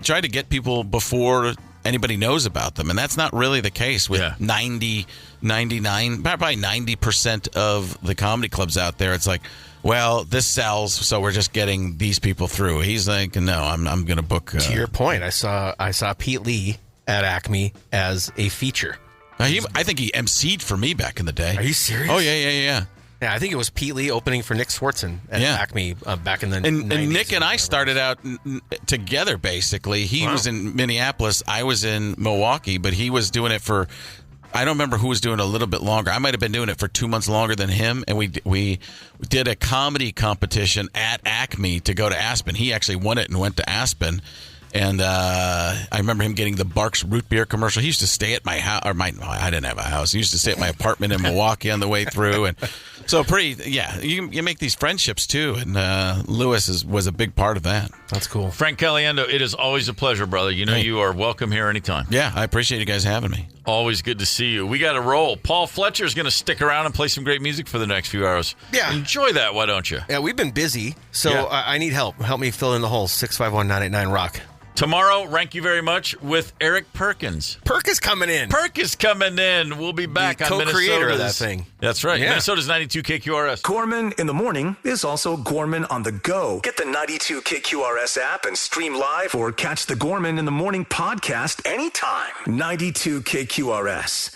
tried to get people before anybody knows about them, and that's not really the case with 99, probably 90% of the comedy clubs out there. It's like, well, this sells, so we're just getting these people through. He's like, no, I'm going to book. To your point, I saw Pete Lee at Acme as a feature. I think he emceed for me back in the day. Are you serious? Oh yeah. Yeah, I think it was Pete Lee opening for Nick Swartzen at Acme back in the 90s. And Nick and I started out together, basically. He was in Minneapolis. I was in Milwaukee, but he was doing it for, I don't remember who was doing it a little bit longer. I might have been doing it for 2 months longer than him. And we did a comedy competition at Acme to go to Aspen. He actually won it and went to Aspen. And I remember him getting the Barks root beer commercial. He used to stay at my house. I didn't have a house. He used to stay at my apartment in Milwaukee on the way through. And so you make these friendships too. And Lewis was a big part of that. That's cool. Frank Caliendo, it is always a pleasure, brother. You know you are welcome here anytime. Yeah, I appreciate you guys having me. Always good to see you. We got to roll. Paul Fletcher's going to stick around and play some great music for the next few hours. Yeah. Enjoy that, why don't you? Yeah, we've been busy, so I need help. Help me fill in the holes. 651-989-ROCK. Tomorrow, rank you very much with Eric Perkins. Perk is coming in. We'll be back on Minnesota's. Co-creator of that thing. That's right. Yeah. Minnesota's 92 KQRS. Gorman in the Morning is also Gorman on the go. Get the 92 KQRS app and stream live or catch the Gorman in the Morning podcast anytime. 92 KQRS.